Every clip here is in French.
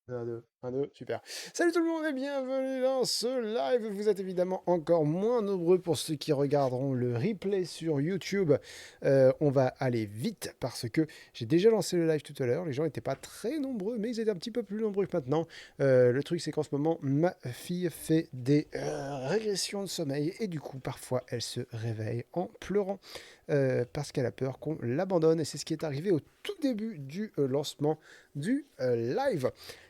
Un, deux, super. Salut tout le monde et bienvenue dans ce live. Vous êtes évidemment encore moins nombreux pour ceux qui regarderont le replay sur YouTube. On va aller vite parce que j'ai déjà lancé le live tout à l'heure. Les gens n'étaient pas très nombreux, mais ils étaient un petit peu plus nombreux que maintenant. Le truc, c'est qu'en ce moment, ma fille fait des régressions de sommeil et du coup, parfois, elle se réveille en pleurant parce qu'elle a peur qu'on l'abandonne. Et c'est ce qui est arrivé au tout début du lancement du live.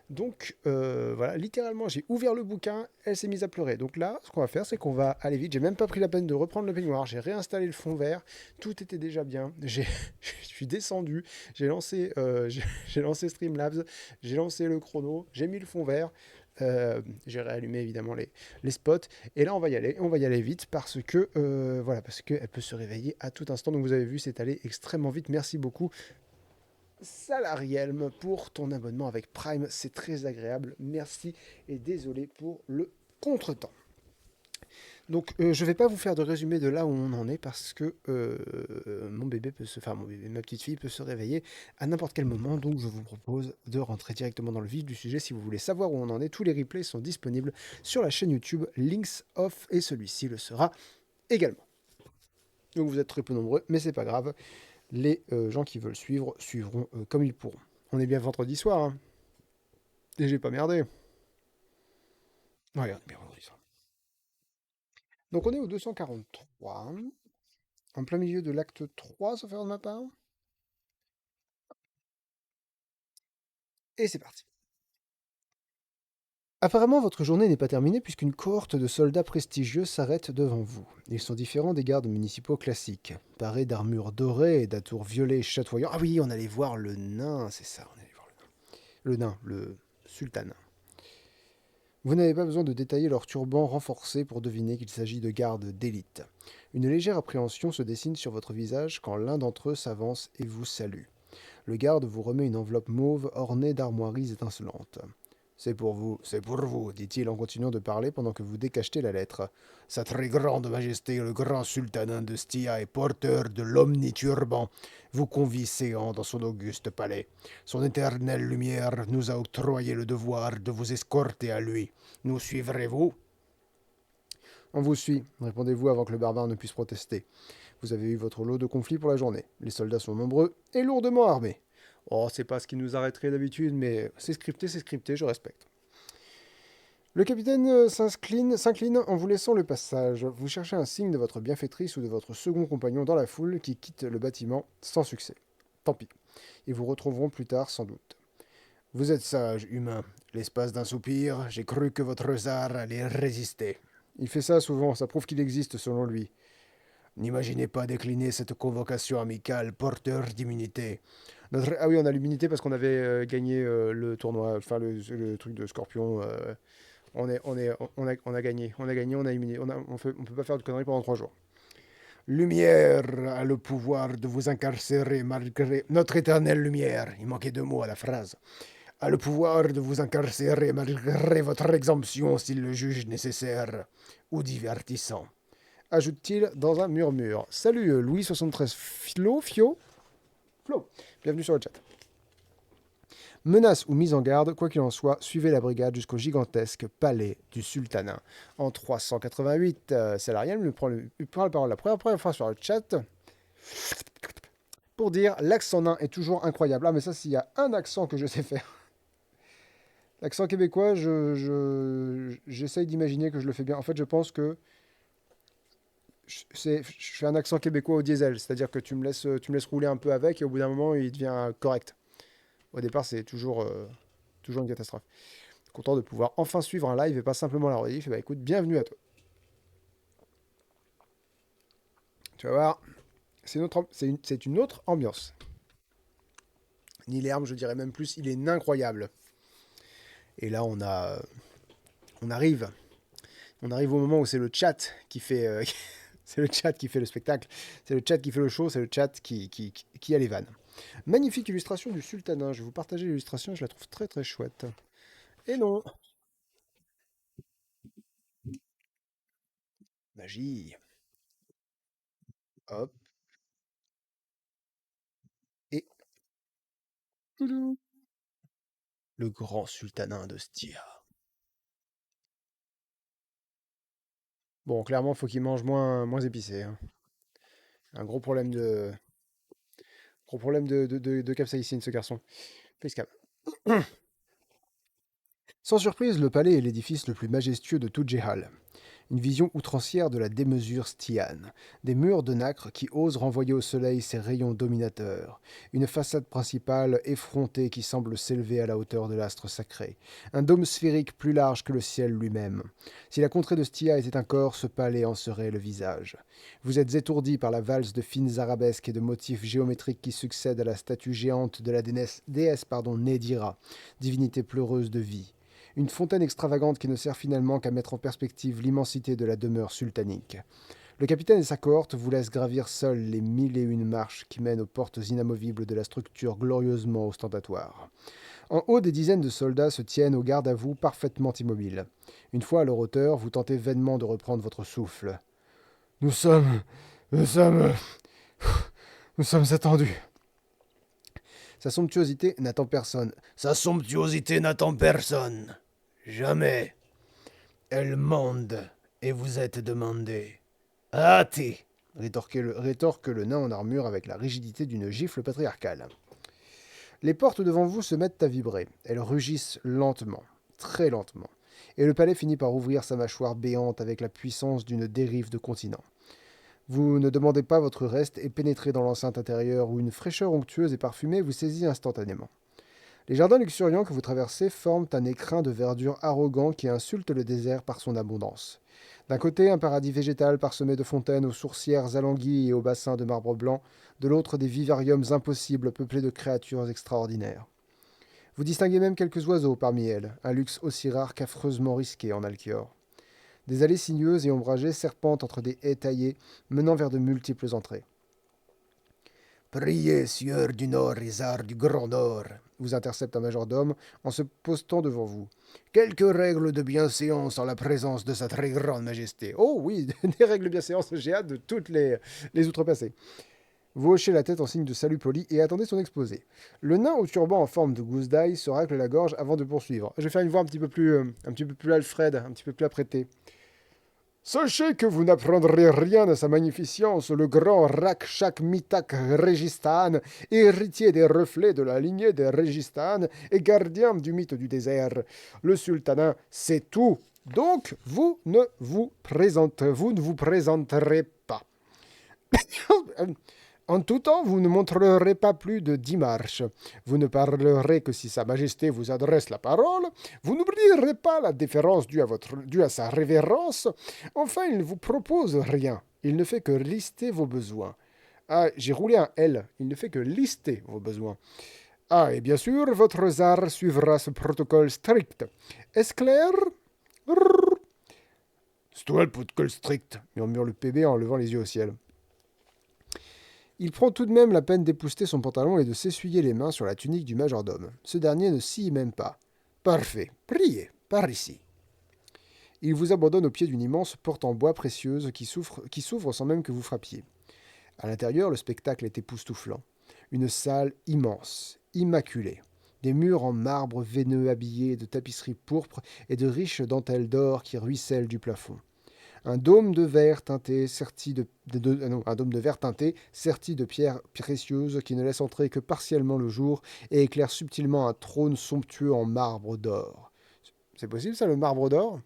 Donc voilà, littéralement, j'ai ouvert le bouquin, elle s'est mise à pleurer. Donc là, ce qu'on va faire, c'est qu'on va aller vite. J'ai même pas pris la peine de reprendre le peignoir. J'ai réinstallé le fond vert. Tout était déjà bien. Je suis descendu. J'ai lancé Streamlabs. J'ai lancé le chrono. J'ai mis le fond vert. J'ai réallumé évidemment les spots. Et là, on va y aller. On va y aller vite parce que voilà, parce qu'elle peut se réveiller à tout instant. Donc vous avez vu, c'est allé extrêmement vite. Merci beaucoup Salarielm pour ton abonnement avec Prime. C'est très agréable. Merci et désolé pour le contretemps. Donc je ne vais pas vous faire de résumé de là où on en est parce que mon bébé peut se, enfin mon bébé, ma petite fille peut se réveiller à n'importe quel moment. Donc je vous propose de rentrer directement dans le vif du sujet. Si vous voulez savoir où on en est, tous les replays sont disponibles sur la chaîne YouTube Links Off et celui-ci le sera également. Donc vous êtes très peu nombreux, mais c'est pas grave. Les gens qui veulent suivre suivront comme ils pourront. On est bien vendredi soir, hein. Et j'ai pas merdé. Ouais, on est bien vendredi soir. Donc on est au 243, en plein milieu de l'acte 3, sauf erreur de ma part. Et c'est parti. Apparemment, votre journée n'est pas terminée puisqu'une cohorte de soldats prestigieux s'arrête devant vous. Ils sont différents des gardes municipaux classiques, parés d'armures dorées et d'atours violets chatoyants. Ah oui, on allait voir le nain, c'est ça, on allait voir le nain, le sultan. Vous n'avez pas besoin de détailler leur turban renforcé pour deviner qu'il s'agit de gardes d'élite. Une légère appréhension se dessine sur votre visage quand l'un d'entre eux s'avance et vous salue. Le garde vous remet une enveloppe mauve ornée d'armoiries étincelantes. C'est pour vous, dit-il en continuant de parler pendant que vous décachetez la lettre. Sa très grande majesté, le grand sultanin de Stia est porteur de l'omniturban, vous convie séant dans son auguste palais. Son éternelle lumière nous a octroyé le devoir de vous escorter à lui. Nous suivrez-vous? On vous suit, répondez-vous avant que le barbare ne puisse protester. Vous avez eu votre lot de conflits pour la journée. Les soldats sont nombreux et lourdement armés. Oh, c'est pas ce qui nous arrêterait d'habitude, mais c'est scripté, je respecte. Le capitaine s'incline en vous laissant le passage. Vous cherchez un signe de votre bienfaitrice ou de votre second compagnon dans la foule qui quitte le bâtiment sans succès. Tant pis. Ils vous retrouveront plus tard sans doute. Vous êtes sage, humain. L'espace d'un soupir, j'ai cru que votre tsar allait résister. Il fait ça souvent, ça prouve qu'il existe selon lui. N'imaginez pas décliner cette convocation amicale, porteur d'immunité. Ah oui, on a l'immunité parce qu'on avait gagné le tournoi, enfin le truc de Scorpion. On a gagné, on a immunisé. On peut pas faire de conneries pendant 3 jours. Lumière a le pouvoir de vous incarcérer malgré notre éternelle lumière. Il manquait 2 mots à la phrase. A le pouvoir de vous incarcérer malgré votre exemption s'il le juge nécessaire ou divertissant. Ajoute-t-il dans un murmure. Salut Louis73 Flo. Bienvenue sur le chat. Menace ou mise en garde, quoi qu'il en soit, suivez la brigade jusqu'au gigantesque palais du sultanat. En 388, Salariel me prend la parole la première fois sur le chat pour dire l'accent nain est toujours incroyable. Ah, mais ça, s'il y a un accent que je sais faire. L'accent québécois, j'essaye d'imaginer que je le fais bien. En fait, je pense que je fais un accent québécois au diesel, c'est-à-dire que tu me laisses rouler un peu avec et au bout d'un moment, il devient correct. Au départ, c'est toujours une catastrophe. Content de pouvoir enfin suivre un live et pas simplement la rediff. Et bah écoute, bienvenue à toi. Tu vas voir, c'est une autre ambiance. Nilerme, je dirais même plus, il est incroyable. Et là, on arrive, on arrive au moment où c'est le chat qui fait, c'est le chat qui fait le spectacle, c'est le chat qui fait le show, c'est le chat qui a les vannes. Magnifique illustration du sultanin. Je vais vous partager l'illustration, je la trouve très très chouette. Et non, magie. Hop, et le grand sultanin de Stia. Bon, clairement, faut qu'il mange moins épicé, hein. Un gros problème de capsaïcine, ce garçon. Fais cap. Sans surprise, le palais est l'édifice le plus majestueux de toute Jehal. Une vision outrancière de la démesure styane, des murs de nacre qui osent renvoyer au soleil ses rayons dominateurs, une façade principale effrontée qui semble s'élever à la hauteur de l'astre sacré, un dôme sphérique plus large que le ciel lui-même. Si la contrée de Stia était un corps, ce palais en serait le visage. Vous êtes étourdis par la valse de fines arabesques et de motifs géométriques qui succèdent à la statue géante de la déesse Nédira, divinité pleureuse de vie. Une fontaine extravagante qui ne sert finalement qu'à mettre en perspective l'immensité de la demeure sultanique. Le capitaine et sa cohorte vous laissent gravir seuls les 1001 marches qui mènent aux portes inamovibles de la structure glorieusement ostentatoire. En haut, des dizaines de soldats se tiennent au garde à vous parfaitement immobiles. Une fois à leur hauteur, vous tentez vainement de reprendre votre souffle. Nous sommes... Nous sommes... Nous sommes attendus. Sa somptuosité n'attend personne. Sa somptuosité n'attend personne. Jamais. Elle mande, et vous êtes demandé. Hâtez, rétorque le nain en armure avec la rigidité d'une gifle patriarcale. Les portes devant vous se mettent à vibrer. Elles rugissent lentement, très lentement. Et le palais finit par ouvrir sa mâchoire béante avec la puissance d'une dérive de continent. Vous ne demandez pas votre reste et pénétrez dans l'enceinte intérieure où une fraîcheur onctueuse et parfumée vous saisit instantanément. Les jardins luxuriants que vous traversez forment un écrin de verdure arrogant qui insulte le désert par son abondance. D'un côté, un paradis végétal parsemé de fontaines aux sourcières alanguies et aux bassins de marbre blanc, de l'autre des vivariums impossibles peuplés de créatures extraordinaires. Vous distinguez même quelques oiseaux parmi elles, un luxe aussi rare qu'affreusement risqué en Alkior. Des allées sinueuses et ombragées serpentent entre des haies taillées, menant vers de multiples entrées. Priez, sieur du Nord et Zar du Grand Nord, vous intercepte un majordome en se postant devant vous. Quelques règles de bienséance en la présence de sa très grande majesté. Oh oui, des règles de bienséance, j'ai hâte de toutes les outrepasser. Vous hochez la tête en signe de salut poli et attendez son exposé. Le nain au turban en forme de gousse d'ail se racle la gorge avant de poursuivre. Je vais faire une voix un petit peu plus Alfred, un petit peu plus apprêtée. Sachez que vous n'apprendrez rien à sa magnificence, le grand Rakshak Mitak Registan, héritier des reflets de la lignée des Registan et gardien du mythe du désert. Le sultanin sait tout, donc vous ne vous présenterez pas. En tout temps, vous ne montrerez pas plus de 10 marches. Vous ne parlerez que si Sa Majesté vous adresse la parole. Vous n'oublierez pas la déférence due à sa révérence. Enfin, il ne vous propose rien. Il ne fait que lister vos besoins. Ah, j'ai roulé un L. Il ne fait que lister vos besoins. Ah, et bien sûr, votre zar suivra ce protocole strict. Est-ce clair? C'est toi le protocole strict, murmure le PB en levant les yeux au ciel. Il prend tout de même la peine d'épousseter son pantalon et de s'essuyer les mains sur la tunique du majordome. Ce dernier ne scie même pas. Parfait. Priez, par ici. Il vous abandonne au pied d'une immense porte en bois précieuse qui s'ouvre sans même que vous frappiez. À l'intérieur, le spectacle est époustouflant. Une salle immense, immaculée. Des murs en marbre veineux habillés de tapisseries pourpres et de riches dentelles d'or qui ruissellent du plafond. Un dôme de verre teinté serti de pierres précieuses qui ne laisse entrer que partiellement le jour et éclaire subtilement un trône somptueux en marbre d'or. C'est possible ça, le marbre d'or?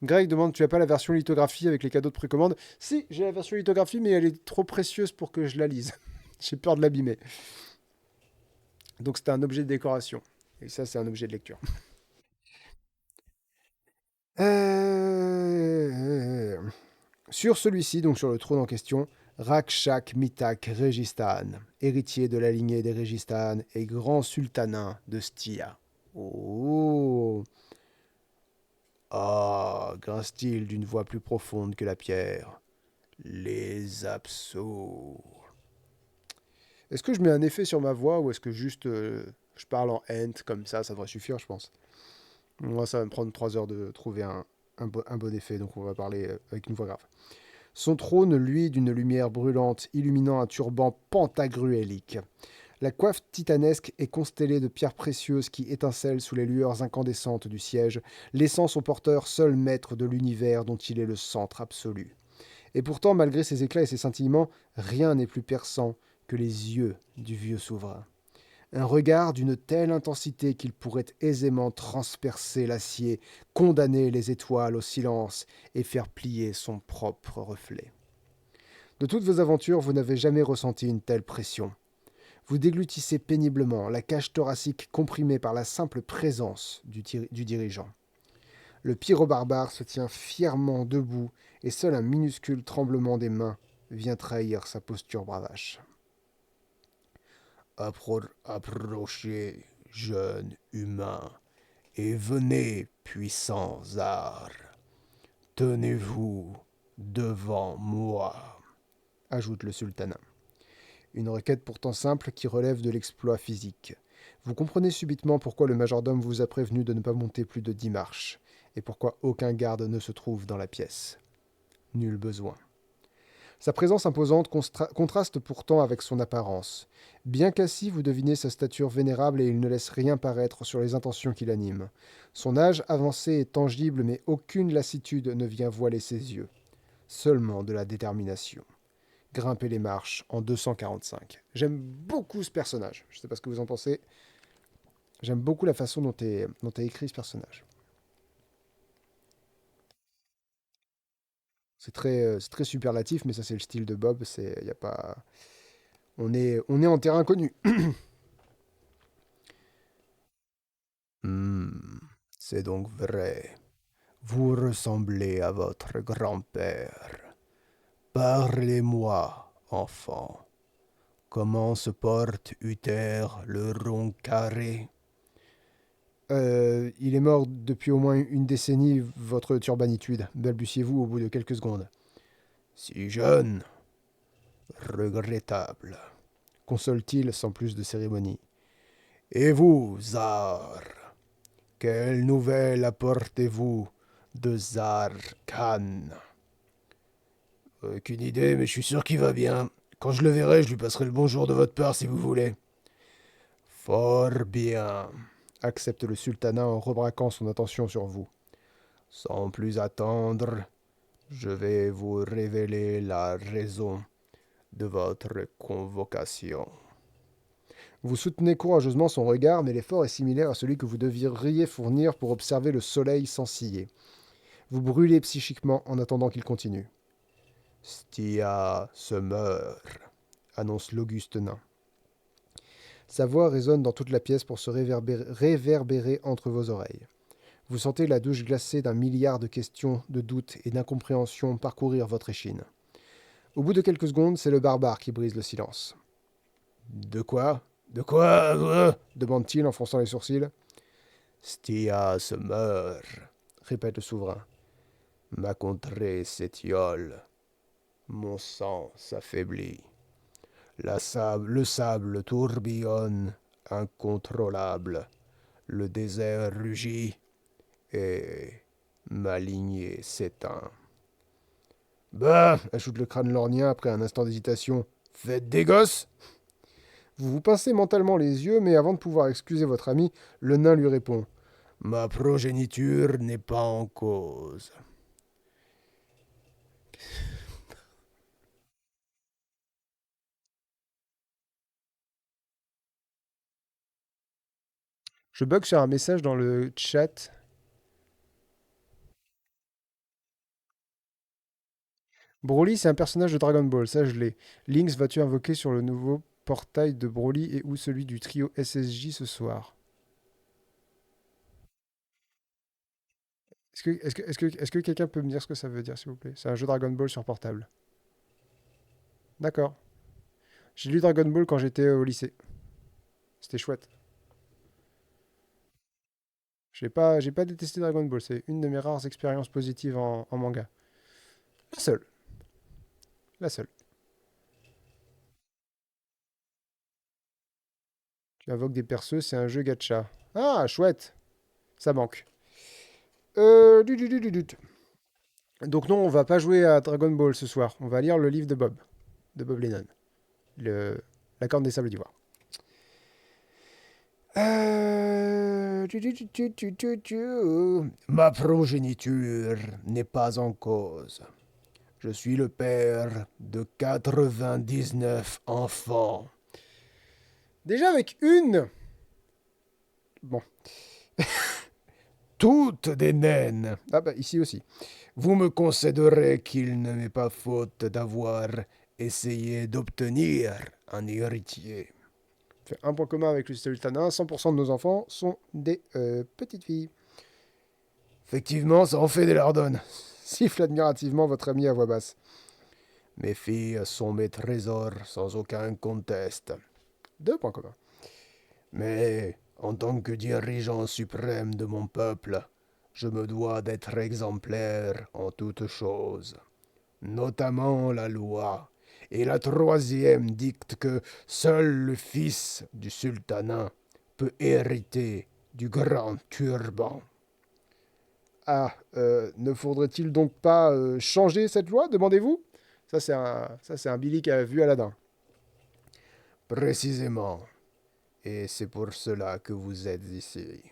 Greg demande, tu as pas la version lithographie avec les cadeaux de précommande? Si, j'ai la version lithographie, mais elle est trop précieuse pour que je la lise. J'ai peur de l'abîmer. Donc c'était un objet de décoration. Et ça, c'est un objet de lecture. Euh... Sur celui-ci, donc sur le trône en question, Rakshak Mitak Registan, héritier de la lignée des Registan et grand sultanin de Stia. Oh! Ah, grince-t-il d'une voix plus profonde que la pierre. Les absos. Est-ce que je mets un effet sur ma voix ou est-ce que juste je parle en ent comme ça devrait suffire, je pense. Moi, ça va me prendre 3 heures de trouver un bon effet, donc on va parler avec une voix grave. Son trône, lui, d'une lumière brûlante, illuminant un turban pentagruélique. La coiffe titanesque est constellée de pierres précieuses qui étincellent sous les lueurs incandescentes du siège, laissant son porteur seul maître de l'univers dont il est le centre absolu. Et pourtant, malgré ses éclats et ses scintillements, rien n'est plus perçant que les yeux du vieux souverain. Un regard d'une telle intensité qu'il pourrait aisément transpercer l'acier, condamner les étoiles au silence et faire plier son propre reflet. De toutes vos aventures, vous n'avez jamais ressenti une telle pression. Vous déglutissez péniblement, la cage thoracique comprimée par la simple présence du dirigeant. Le pyro-barbare se tient fièrement debout et seul un minuscule tremblement des mains vient trahir sa posture bravache. Approchez, jeunes humains, et venez, puissants arts. Tenez-vous devant moi, ajoute le sultanat. Une requête pourtant simple qui relève de l'exploit physique. Vous comprenez subitement pourquoi le majordome vous a prévenu de ne pas monter plus de 10 marches, et pourquoi aucun garde ne se trouve dans la pièce. Nul besoin. Sa présence imposante contraste pourtant avec son apparence. Bien qu'assis, vous devinez sa stature vénérable et il ne laisse rien paraître sur les intentions qui l'animent. Son âge avancé est tangible, mais aucune lassitude ne vient voiler ses yeux. Seulement de la détermination. Grimper les marches en 245. J'aime beaucoup ce personnage. Je ne sais pas ce que vous en pensez. J'aime beaucoup la façon dont est écrit ce personnage. C'est très superlatif, mais ça c'est le style de Bob. Y a pas, on est en terrain connu. Hmm, c'est donc vrai. Vous ressemblez à votre grand-père. Parlez-moi, enfant. Comment se porte Uther le rond carré? Il est mort depuis au moins une décennie, votre turbanitude, balbutiez-vous au bout de quelques secondes. Si jeune, regrettable, console-t-il sans plus de cérémonie. Et vous, Zar, quelle nouvelle apportez-vous de Zar Khan? Aucune idée, mais je suis sûr qu'il va bien. Quand je le verrai, je lui passerai le bonjour de votre part si vous voulez. Fort bien, accepte le sultanat en rebraquant son attention sur vous. Sans plus attendre, je vais vous révéler la raison de votre convocation. Vous soutenez courageusement son regard, mais l'effort est similaire à celui que vous devriez fournir pour observer le soleil sans ciller. Vous brûlez psychiquement en attendant qu'il continue. Stia se meurt, annonce l'auguste nain. Sa voix résonne dans toute la pièce pour se réverbérer entre vos oreilles. Vous sentez la douche glacée d'un milliard de questions, de doutes et d'incompréhensions parcourir votre échine. Au bout de quelques secondes, c'est le barbare qui brise le silence. De quoi? De quoi? Demande-t-il en fronçant les sourcils. Stia se meurt, répète le souverain. Ma contrée s'étiole. Mon sang s'affaiblit. Le sable tourbillonne, incontrôlable. Le désert rugit et ma lignée s'éteint. Bah, ajoute le crâne lorgnien après un instant d'hésitation. Faites des gosses? Vous vous pincez mentalement les yeux, mais avant de pouvoir excuser votre ami, le nain lui répond. Ma progéniture n'est pas en cause. Je bug sur un message dans le chat. Broly, c'est un personnage de Dragon Ball, ça je l'ai. Lynx, vas-tu invoquer sur le nouveau portail de Broly et ou celui du trio SSJ ce soir? Est-ce que quelqu'un peut me dire ce que ça veut dire, s'il vous plaît? C'est un jeu Dragon Ball sur portable. D'accord. J'ai lu Dragon Ball quand j'étais au lycée. C'était chouette. J'ai pas détesté Dragon Ball, c'est une de mes rares expériences positives en manga. La seule. La seule. Tu invoques des perceux, c'est un jeu gacha. Ah, chouette. Ça manque. Du. Donc non, on va pas jouer à Dragon Ball ce soir. On va lire le livre de Bob Lennon. La Corne des Sables d'Ivoire. Ma progéniture n'est pas en cause. Je suis le père de 99 enfants. Déjà avec une. Bon. Toutes des naines. Ah bah ici aussi. Vous me concéderez qu'il ne m'est pas faute d'avoir essayé d'obtenir un héritier. Fait un point commun avec le sultanat, 100% de nos enfants sont des petites filles. Effectivement, ça en fait des lardonnes. Siffle admirativement votre ami à voix basse. Mes filles sont mes trésors sans aucun conteste. 2 points communs. Mais en tant que dirigeant suprême de mon peuple, je me dois d'être exemplaire en toutes choses, notamment la loi. Et la troisième dicte que seul le fils du sultanat peut hériter du grand turban. Ah, ne faudrait-il donc pas changer cette loi, demandez-vous? Ça, c'est un Billy qui a vu Aladdin. Précisément. Et c'est pour cela que vous êtes ici.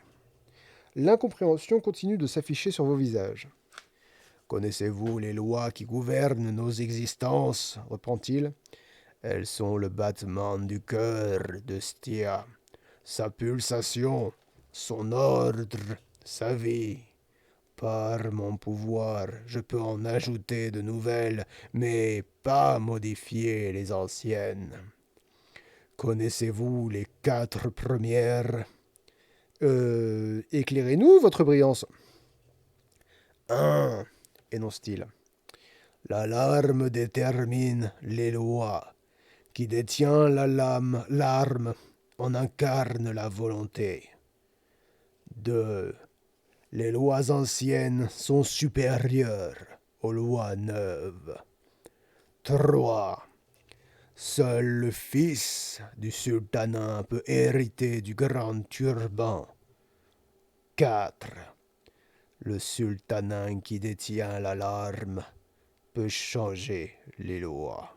L'incompréhension continue de s'afficher sur vos visages. Connaissez-vous les lois qui gouvernent nos existences, reprend-il. Elles sont le battement du cœur de Stia, sa pulsation, son ordre, sa vie. Par mon pouvoir, je peux en ajouter de nouvelles, mais pas modifier les anciennes. Connaissez-vous les 4 premières? Éclairez-nous, votre brillance. 1. Énonce-t-il. L'alarme détermine les lois. Qui détient l'arme en incarne la volonté. 2. Les lois anciennes sont supérieures aux lois neuves. 3. Seul le fils du sultanat peut hériter du grand turban. 4. Le sultanat qui détient l'alarme peut changer les lois.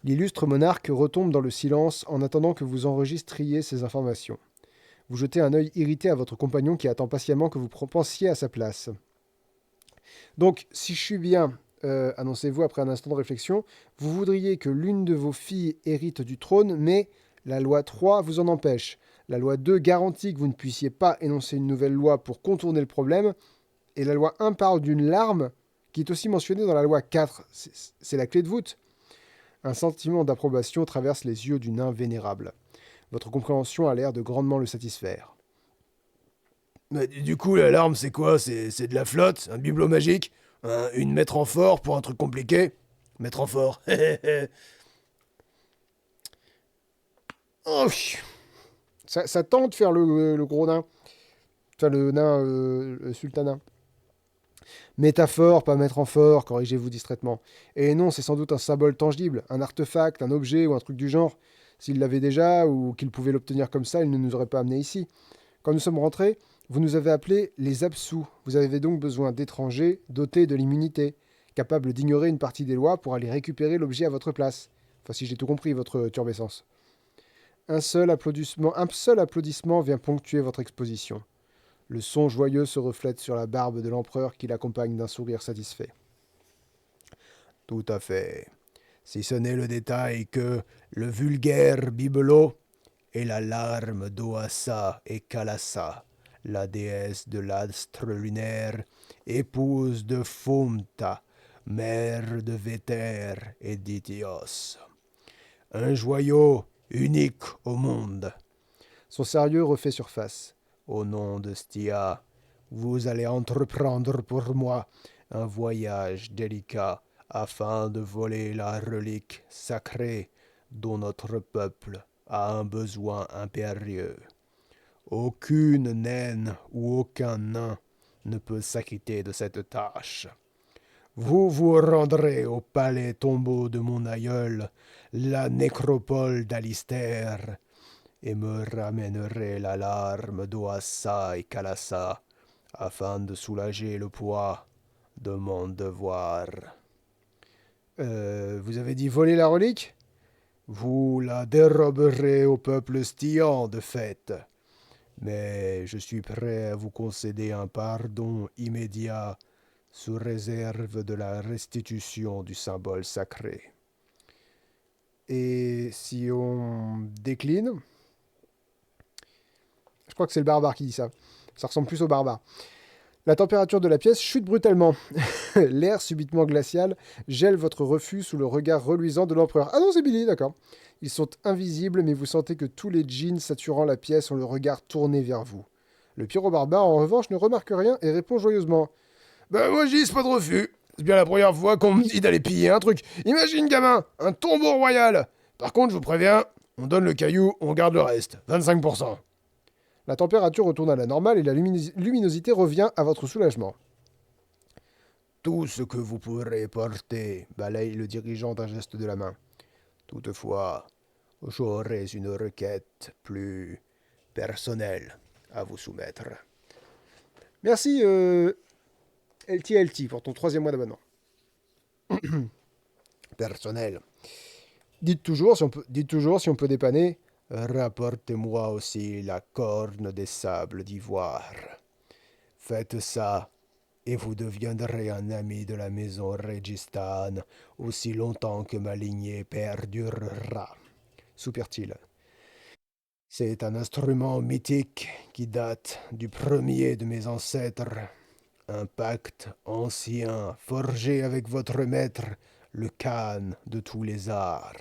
L'illustre monarque retombe dans le silence en attendant que vous enregistriez ces informations. Vous jetez un œil irrité à votre compagnon qui attend patiemment que vous pensiez à sa place. Donc, si je suis bien, annoncez-vous après un instant de réflexion, vous voudriez que l'une de vos filles hérite du trône, mais la loi 3 vous en empêche. La loi 2 garantit que vous ne puissiez pas énoncer une nouvelle loi pour contourner le problème, et la loi 1 parle d'une larme qui est aussi mentionnée dans la loi 4. C'est la clé de voûte. Un sentiment d'approbation traverse les yeux du nain vénérable. Votre compréhension a l'air de grandement le satisfaire. Mais du coup, l'alarme, c'est quoi? C'est de la flotte? Un bibelot magique? Une mettre en fort pour un truc compliqué? Mettre en fort. Oh, ça tente de faire le gros nain. Enfin, le nain, le sultanat. Métaphore, pas mettre en fort, corrigez-vous distraitement. Et non, c'est sans doute un symbole tangible, un artefact, un objet ou un truc du genre. S'il l'avait déjà ou qu'il pouvait l'obtenir comme ça, il ne nous aurait pas amenés ici. Quand nous sommes rentrés, vous nous avez appelés les absous. Vous avez donc besoin d'étrangers dotés de l'immunité, capables d'ignorer une partie des lois pour aller récupérer l'objet à votre place. Enfin, si j'ai tout compris, votre turbescence. Un seul applaudissement vient ponctuer votre exposition. Le son joyeux se reflète sur la barbe de l'empereur qui l'accompagne d'un sourire satisfait. Tout à fait. Si ce n'est le détail que le vulgaire bibelot est la larme d'Oassa et Kalassa, la déesse de l'astre lunaire, épouse de Fumta, mère de Véter et d'Ithios. Un joyau unique au monde. Son sérieux refait surface. Au nom de Stia, vous allez entreprendre pour moi un voyage délicat afin de voler la relique sacrée dont notre peuple a un besoin impérieux. Aucune naine ou aucun nain ne peut s'acquitter de cette tâche. Vous vous rendrez au palais tombeau de mon aïeul, la nécropole d'Alistair, et me ramènerai l'alarme d'Oassa et Kalassa, afin de soulager le poids de mon devoir. Vous avez dit voler la relique? Vous la déroberez au peuple stian de fait. Mais je suis prêt à vous concéder un pardon immédiat sous réserve de la restitution du symbole sacré. Et si on décline, je crois que c'est le barbare qui dit ça. Ça ressemble plus au barbare. La température de la pièce chute brutalement. L'air subitement glacial gèle votre refus sous le regard reluisant de l'empereur. Ah non, c'est Billy, d'accord. Ils sont invisibles, mais vous sentez que tous les djinns saturant la pièce ont le regard tourné vers vous. Le pyro-barbare, en revanche, ne remarque rien et répond joyeusement. Ben moi, j'y dis pas de refus. C'est bien la première fois qu'on me dit d'aller piller un truc. Imagine, gamin, un tombeau royal. Par contre, je vous préviens, on donne le caillou, on garde le reste. 25%. La température retourne à la normale et la luminosité revient à votre soulagement. Tout ce que vous pourrez porter, balaye le dirigeant d'un geste de la main. Toutefois, j'aurai une requête plus personnelle à vous soumettre. Merci LTLT pour ton 3e mois d'abonnement. Personnel. Dites toujours si on peut dépanner. Rapportez-moi aussi la corne des sables d'ivoire. Faites ça, et vous deviendrez un ami de la maison Registan aussi longtemps que ma lignée perdurera. Soupire-t-il. C'est un instrument mythique qui date du premier de mes ancêtres. Un pacte ancien forgé avec votre maître, le Khan de tous les arts.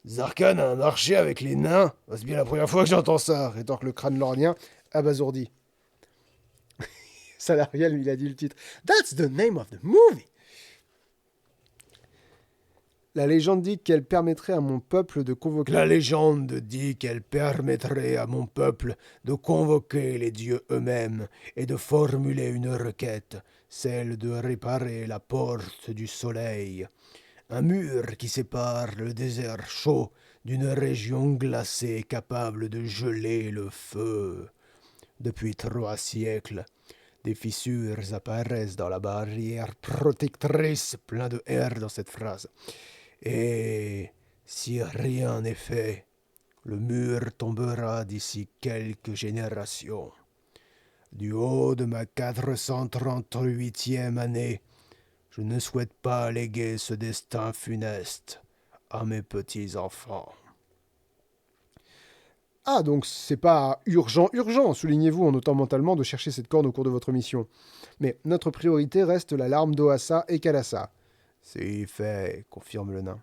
Zarkan a un archer avec les nains. C'est bien la première fois que j'entends ça, rétorque le crâne lorgnien, abasourdi. Salarial, il a dit le titre. That's the name of the movie! La légende dit qu'elle permettrait à mon peuple de convoquer... La légende dit qu'elle permettrait à mon peuple de convoquer les dieux eux-mêmes et de formuler une requête, celle de réparer la porte du soleil. Un mur qui sépare le désert chaud d'une région glacée capable de geler le feu. Depuis 3 siècles, des fissures apparaissent dans la barrière protectrice, plein de R dans cette phrase. Et si rien n'est fait, le mur tombera d'ici quelques générations. Du haut de ma 438e année, je ne souhaite pas léguer ce destin funeste à mes petits-enfants. Ah, donc c'est pas urgent, soulignez-vous en notant mentalement de chercher cette corne au cours de votre mission. Mais notre priorité reste la larme d'Oassa et Kalassa. C'est fait, confirme le nain.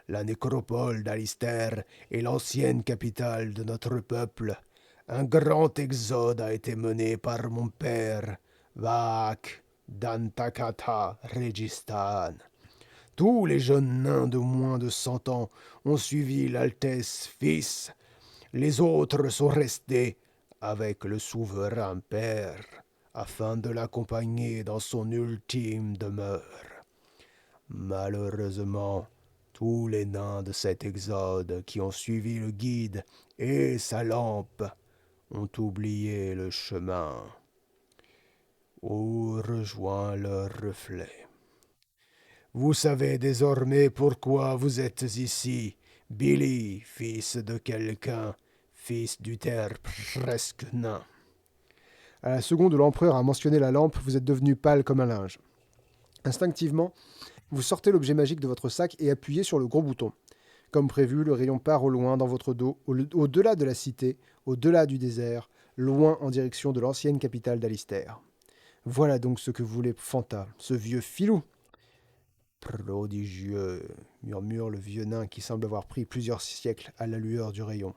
La nécropole d'Alistair est l'ancienne capitale de notre peuple. Un grand exode a été mené par mon père, Vaak Dantakata Registan. Tous les jeunes nains de moins de 100 ans ont suivi l'Altesse Fils. Les autres sont restés avec le souverain père afin de l'accompagner dans son ultime demeure. Malheureusement, tous les nains de cet exode qui ont suivi le guide et sa lampe ont oublié le chemin où rejoint leur reflet. Vous savez désormais pourquoi vous êtes ici, Billy, fils de quelqu'un, fils du terre presque nain. À la seconde où l'empereur a mentionné la lampe, vous êtes devenu pâle comme un linge. Instinctivement, vous sortez l'objet magique de votre sac et appuyez sur le gros bouton. Comme prévu, le rayon part au loin dans votre dos, au-delà de la cité, au-delà du désert, loin en direction de l'ancienne capitale d'Alistair. Voilà donc ce que voulait Fanta, ce vieux filou. Prodigieux, murmure le vieux nain qui semble avoir pris plusieurs siècles à la lueur du rayon.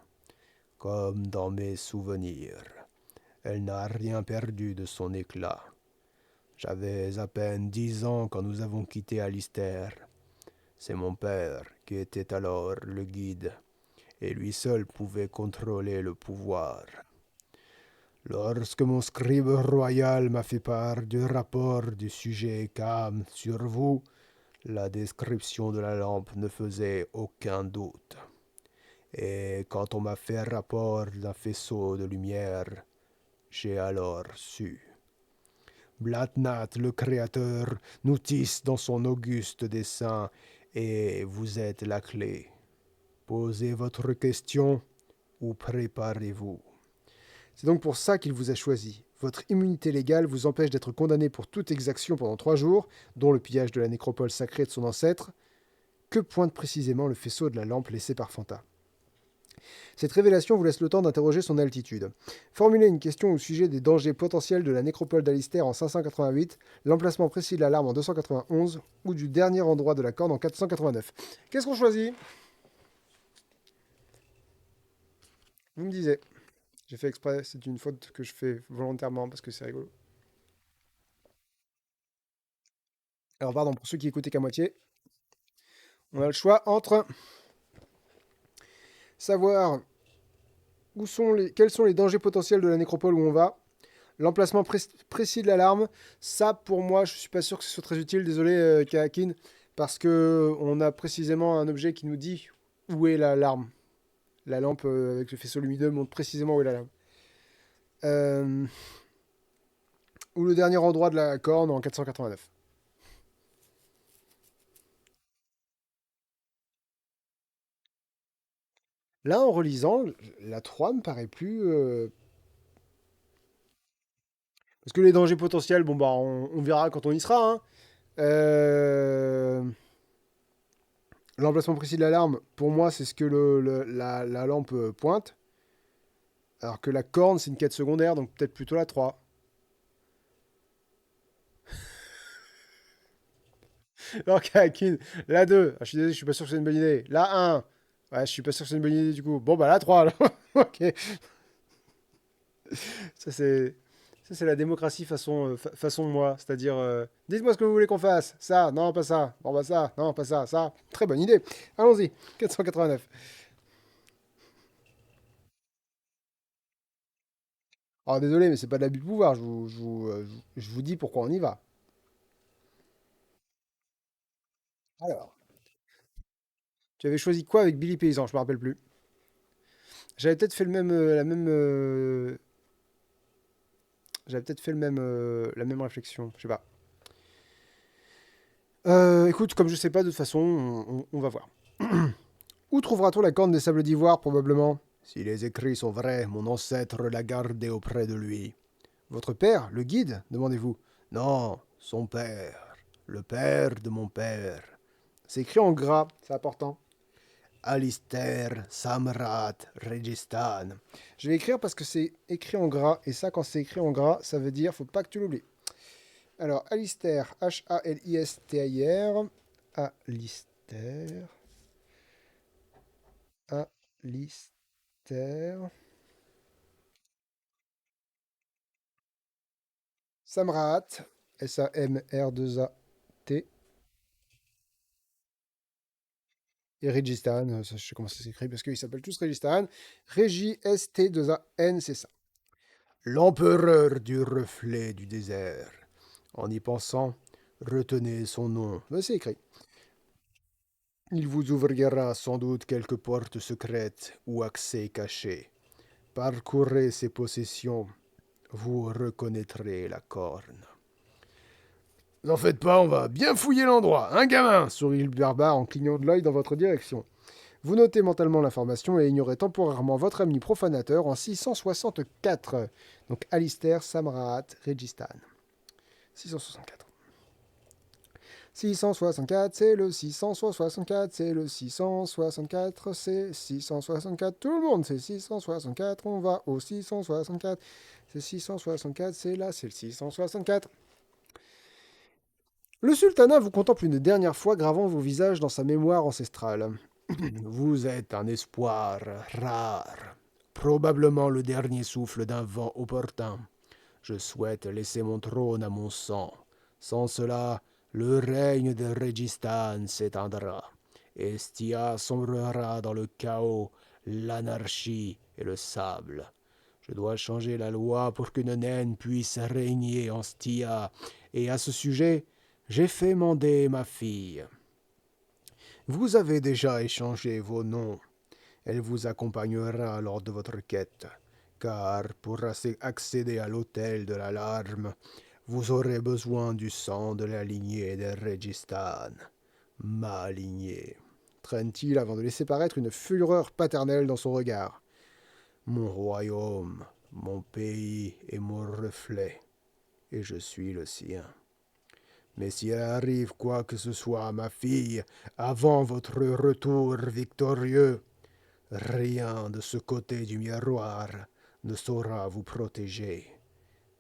Comme dans mes souvenirs, elle n'a rien perdu de son éclat. J'avais à peine 10 ans quand nous avons quitté Alistair. C'est mon père qui était alors le guide, et lui seul pouvait contrôler le pouvoir. Lorsque mon scribe royal m'a fait part du rapport du sujet Cam sur vous, la description de la lampe ne faisait aucun doute. Et quand on m'a fait rapport d'un faisceau de lumière, j'ai alors su. Blatnat, le Créateur, nous tisse dans son auguste dessein, et vous êtes la clé Posez votre question ou préparez-vous. C'est donc pour ça qu'il vous a choisi. Votre immunité légale vous empêche d'être condamné pour toute exaction pendant 3 jours, dont le pillage de la nécropole sacrée de son ancêtre. Que pointe précisément le faisceau de la lampe laissé par Fanta? Cette révélation vous laisse le temps d'interroger son altitude. Formulez une question au sujet des dangers potentiels de la nécropole d'Alistair en 588, l'emplacement précis de l'alarme en 291 ou du dernier endroit de la corne en 489. Qu'est-ce qu'on choisit? Vous me disiez. J'ai fait exprès, c'est une faute que je fais volontairement parce que c'est rigolo. Alors pardon, pour ceux qui écoutaient qu'à moitié, on a le choix entre savoir quels sont les dangers potentiels de la nécropole où on va, l'emplacement précis de l'alarme. Ça, pour moi, je suis pas sûr que ce soit très utile, désolé Kahakin, parce que on a précisément un objet qui nous dit où est l'alarme. La lampe avec le faisceau lumineux montre précisément où est l'alarme. Euh, ou le dernier endroit de la corne en 489. Là, en relisant, la 3 me paraît plus. Parce que les dangers potentiels, bon, bah, on verra quand on y sera. Hein. Euh, L'emplacement précis de l'alarme, pour moi, c'est ce que la lampe pointe. Alors que la corne, c'est une quête secondaire, donc peut-être plutôt la 3. Alors, Kakin, la 2. Ah, je suis désolé, je suis pas sûr que c'est une bonne idée. La 1. Ouais, je suis pas sûr que c'est une bonne idée du coup. Bon, bah la 3 alors. Ok. Ça, c'est. Ça, c'est la démocratie façon moi. C'est-à-dire, dites-moi ce que vous voulez qu'on fasse. Ça, non, pas ça. Bon, bah ça, non, pas ça. Ça, très bonne idée. Allons-y. 489. Alors, désolé, mais c'est pas de l'abus de pouvoir. Je vous dis pourquoi on y va. Alors, tu avais choisi quoi avec Billy Paysan? Je me rappelle plus. J'avais peut-être fait le même, la même, j'avais peut-être fait la même réflexion. Je sais pas. Écoute, comme je sais pas, de toute façon, on va voir. Où trouvera-t-on la corne des sables d'ivoire, probablement? Si les écrits sont vrais, mon ancêtre l'a gardée auprès de lui. Votre père, le guide, demandez-vous? Non, son père. Le père de mon père. C'est écrit en gras, c'est important. Alistair Samrat Registan. Je vais écrire parce que c'est écrit en gras, et ça, quand c'est écrit en gras, ça veut dire, faut pas que tu l'oublies. Alors, Alistair, H-A-L-I-S-T-I-R. Alistair. Alistair. Samrat. S-A-M-R-2-A-T. Et Registan, ça, je sais comment ça s'écrit parce qu'ils s'appellent tous Registan. Régi S-T-2-A-N, c'est ça. L'empereur du reflet du désert. En y pensant, retenez son nom. C'est écrit. Il vous ouvrira sans doute quelques portes secrètes ou accès cachés. Parcourez ses possessions, vous reconnaîtrez la corne. N'en faites pas, on va bien fouiller l'endroit, hein gamin sourit le barbare en clignant de l'œil dans votre direction. Vous notez mentalement l'information et ignorez temporairement votre ami profanateur en 664. Donc Alistair Samraat Registan. 664. 664, c'est le 664, c'est le 664, c'est 664, tout le monde c'est 664, on va au 664, c'est 664, c'est là, c'est le 664. Le sultanat vous contemple une dernière fois, gravant vos visages dans sa mémoire ancestrale. Vous êtes un espoir rare, probablement le dernier souffle d'un vent opportun. Je souhaite laisser mon trône à mon sang. Sans cela, le règne de Registan s'éteindra. Estia sombrera dans le chaos, l'anarchie et le sable. Je dois changer la loi pour qu'une naine puisse régner en Stia, et à ce sujet, j'ai fait mander ma fille. Vous avez déjà échangé vos noms. Elle vous accompagnera lors de votre quête, car pour accéder à l'autel de l'alarme, vous aurez besoin du sang de la lignée de Registan, ma lignée. traîne-t-il avant de laisser paraître une fureur paternelle dans son regard. Mon royaume, mon pays est mon reflet, et je suis le sien. Mais s'il arrive quoi que ce soit à ma fille avant votre retour victorieux, rien de ce côté du miroir ne saura vous protéger.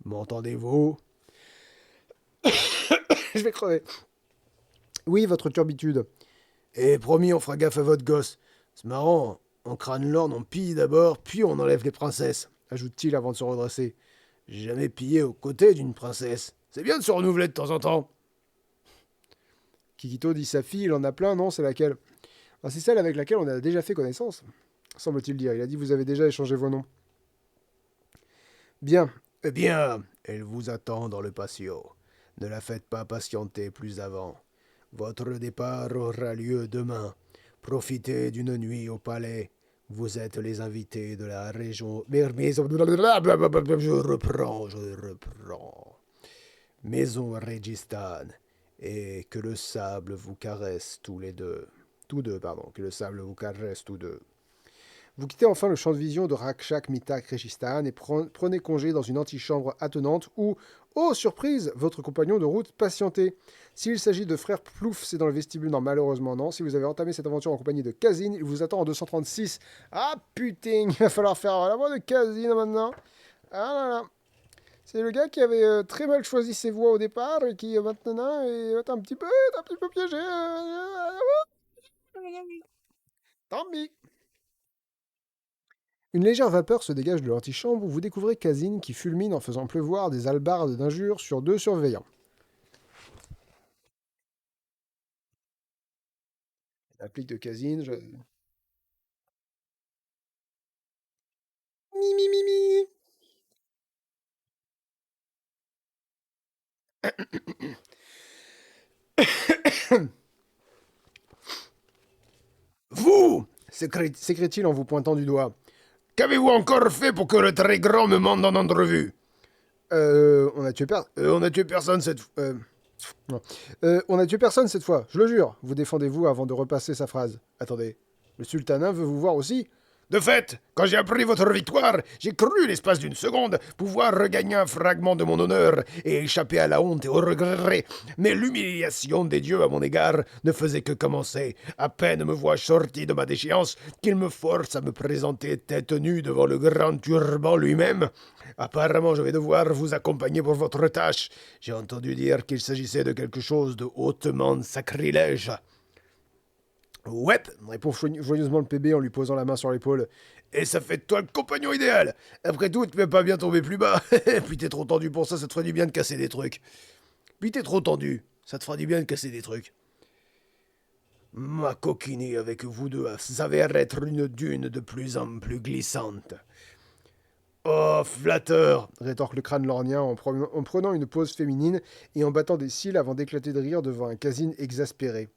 M'entendez-vous? Je vais crever. Oui, votre turbitude. Et promis, on fera gaffe à votre gosse. C'est marrant, on crâne l'orne, on pille d'abord, puis on enlève les princesses, ajoute-t-il avant de se redresser. J'ai jamais pillé aux côtés d'une princesse. C'est bien de se renouveler de temps en temps. Kikito dit sa fille, il en a plein, non? C'est laquelle? Ah, c'est celle avec laquelle on a déjà fait connaissance, semble-t-il dire. Il a dit vous avez déjà échangé vos noms. Bien. Eh bien, elle vous attend dans le patio. Ne la faites pas patienter plus avant. Votre départ aura lieu demain. Profitez d'une nuit au palais. Vous êtes les invités de la région... Je reprends. Maison Registan. Et que le sable vous caresse tous les deux. Tous deux, pardon. Que le sable vous caresse tous deux. Vous quittez enfin le champ de vision de Rakshak Mitak Registan et prenez congé dans une antichambre attenante où, oh surprise, votre compagnon de route patientait. S'il s'agit de frère Plouf, c'est dans le vestibule, non, malheureusement non. Si vous avez entamé cette aventure en compagnie de Kazin, il vous attend en 236. Ah putain, il va falloir faire la voix de Kazin maintenant. Ah là là. C'est le gars qui avait très mal choisi ses voix au départ et qui maintenant est un petit peu piégé. Tant pis. Une légère vapeur se dégage de l'antichambre où vous découvrez Kazin qui fulmine en faisant pleuvoir des hallebardes d'injures sur deux surveillants. L'applique de Kazin, je... Mi mi mi mi. Vous s'écrie-t-il en vous pointant du doigt. Qu'avez-vous encore fait pour que le très grand me mande en entrevue? On a tué personne cette fois. Non. On a tué personne cette fois, je le jure. Vous défendez-vous avant de repasser sa phrase. Attendez, le sultanin veut vous voir aussi? De fait, quand j'ai appris votre victoire, j'ai cru, l'espace d'une seconde, pouvoir regagner un fragment de mon honneur et échapper à la honte et au regret. Mais l'humiliation des dieux à mon égard ne faisait que commencer. À peine me vois-je sorti de ma déchéance qu'il me force à me présenter tête nue devant le grand turban lui-même. Apparemment, je vais devoir vous accompagner pour votre tâche. J'ai entendu dire qu'il s'agissait de quelque chose de hautement sacrilège. Ouais, répond joyeusement le PB en lui posant la main sur l'épaule. Et ça fait de toi le compagnon idéal. Après tout, tu peux pas bien tomber plus bas. Puis t'es trop tendu pour ça, ça te ferait du bien de casser des trucs. Puis t'es trop tendu, ça te fera du bien de casser des trucs. Ma coquinée avec vous deux s'avère être une dune de plus en plus glissante. Oh, flatteur, rétorque le crâne lorgnien en prenant une pose féminine et en battant des cils avant d'éclater de rire devant un Kazin exaspéré.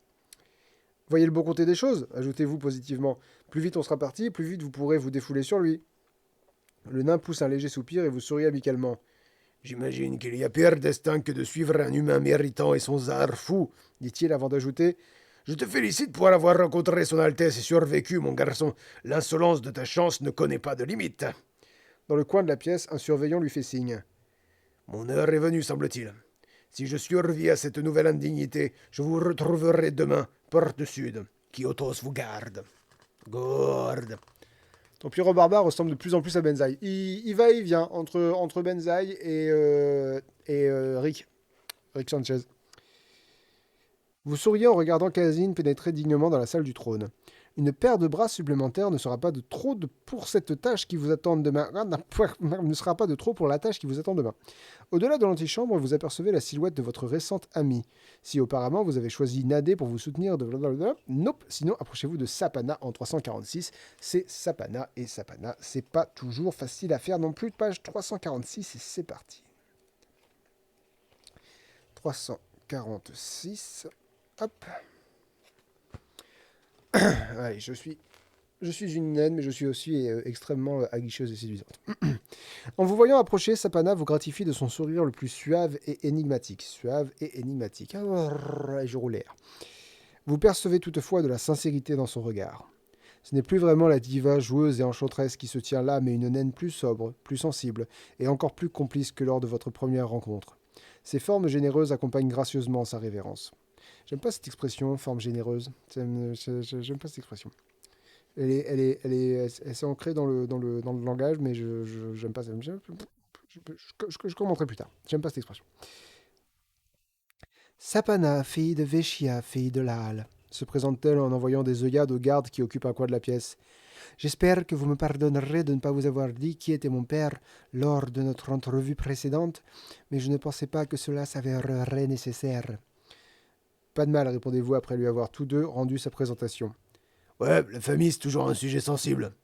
Voyez le bon côté des choses, ajoutez-vous positivement. Plus vite on sera parti, plus vite vous pourrez vous défouler sur lui. Le nain pousse un léger soupir et vous sourit amicalement. J'imagine qu'il y a pire destin que de suivre un humain méritant et son zar fou, dit-il avant d'ajouter. Je te félicite pour avoir rencontré son Altesse et survécu, mon garçon. L'insolence de ta chance ne connaît pas de limite. Dans le coin de la pièce, un surveillant lui fait signe. Mon heure est venue, semble-t-il. Si je survis à cette nouvelle indignité, je vous retrouverai demain, porte sud. Kyotos vous garde. Garde. Ton pyro barbare ressemble de plus en plus à Benzaï. Il va et vient entre Benzaï et Rick Sanchez. Vous souriez en regardant Kazin pénétrer dignement dans la salle du trône. Une paire de bras supplémentaires ne sera pas de trop pour cette tâche qui vous attend demain. Ne sera pas de trop pour la tâche qui vous attend demain. Au-delà de l'antichambre, vous apercevez la silhouette de votre récente amie. Si auparavant vous avez choisi Nadé pour vous soutenir de blablabla, nope. Sinon, approchez-vous de Sapana en 346. C'est Sapana et Sapana, c'est pas toujours facile à faire non plus. Page 346 et c'est parti. 346. Hop. Allez, je suis une naine, mais je suis aussi extrêmement aguicheuse et séduisante. En vous voyant approcher, Sapana vous gratifie de son sourire le plus suave et énigmatique. Suave et énigmatique. Et je roule l'air. Vous percevez toutefois de la sincérité dans son regard. Ce n'est plus vraiment la diva joueuse et enchanteresse qui se tient là, mais une naine plus sobre, plus sensible, et encore plus complice que lors de votre première rencontre. Ses formes généreuses accompagnent gracieusement sa révérence. J'aime pas cette expression, forme généreuse. J'aime pas cette expression. Elle s'est ancrée dans le langage, mais j'aime pas ça. Je commenterai plus tard. J'aime pas cette expression. Sapana, fille de Véchia, fille de Laal, se présente-t-elle en envoyant des œillades aux gardes qui occupent un coin de la pièce. J'espère que vous me pardonnerez de ne pas vous avoir dit qui était mon père lors de notre entrevue précédente, mais je ne pensais pas que cela s'avérerait nécessaire. Pas de mal, répondez-vous après lui avoir tous deux rendu sa présentation. Ouais, la famille, c'est toujours un sujet sensible.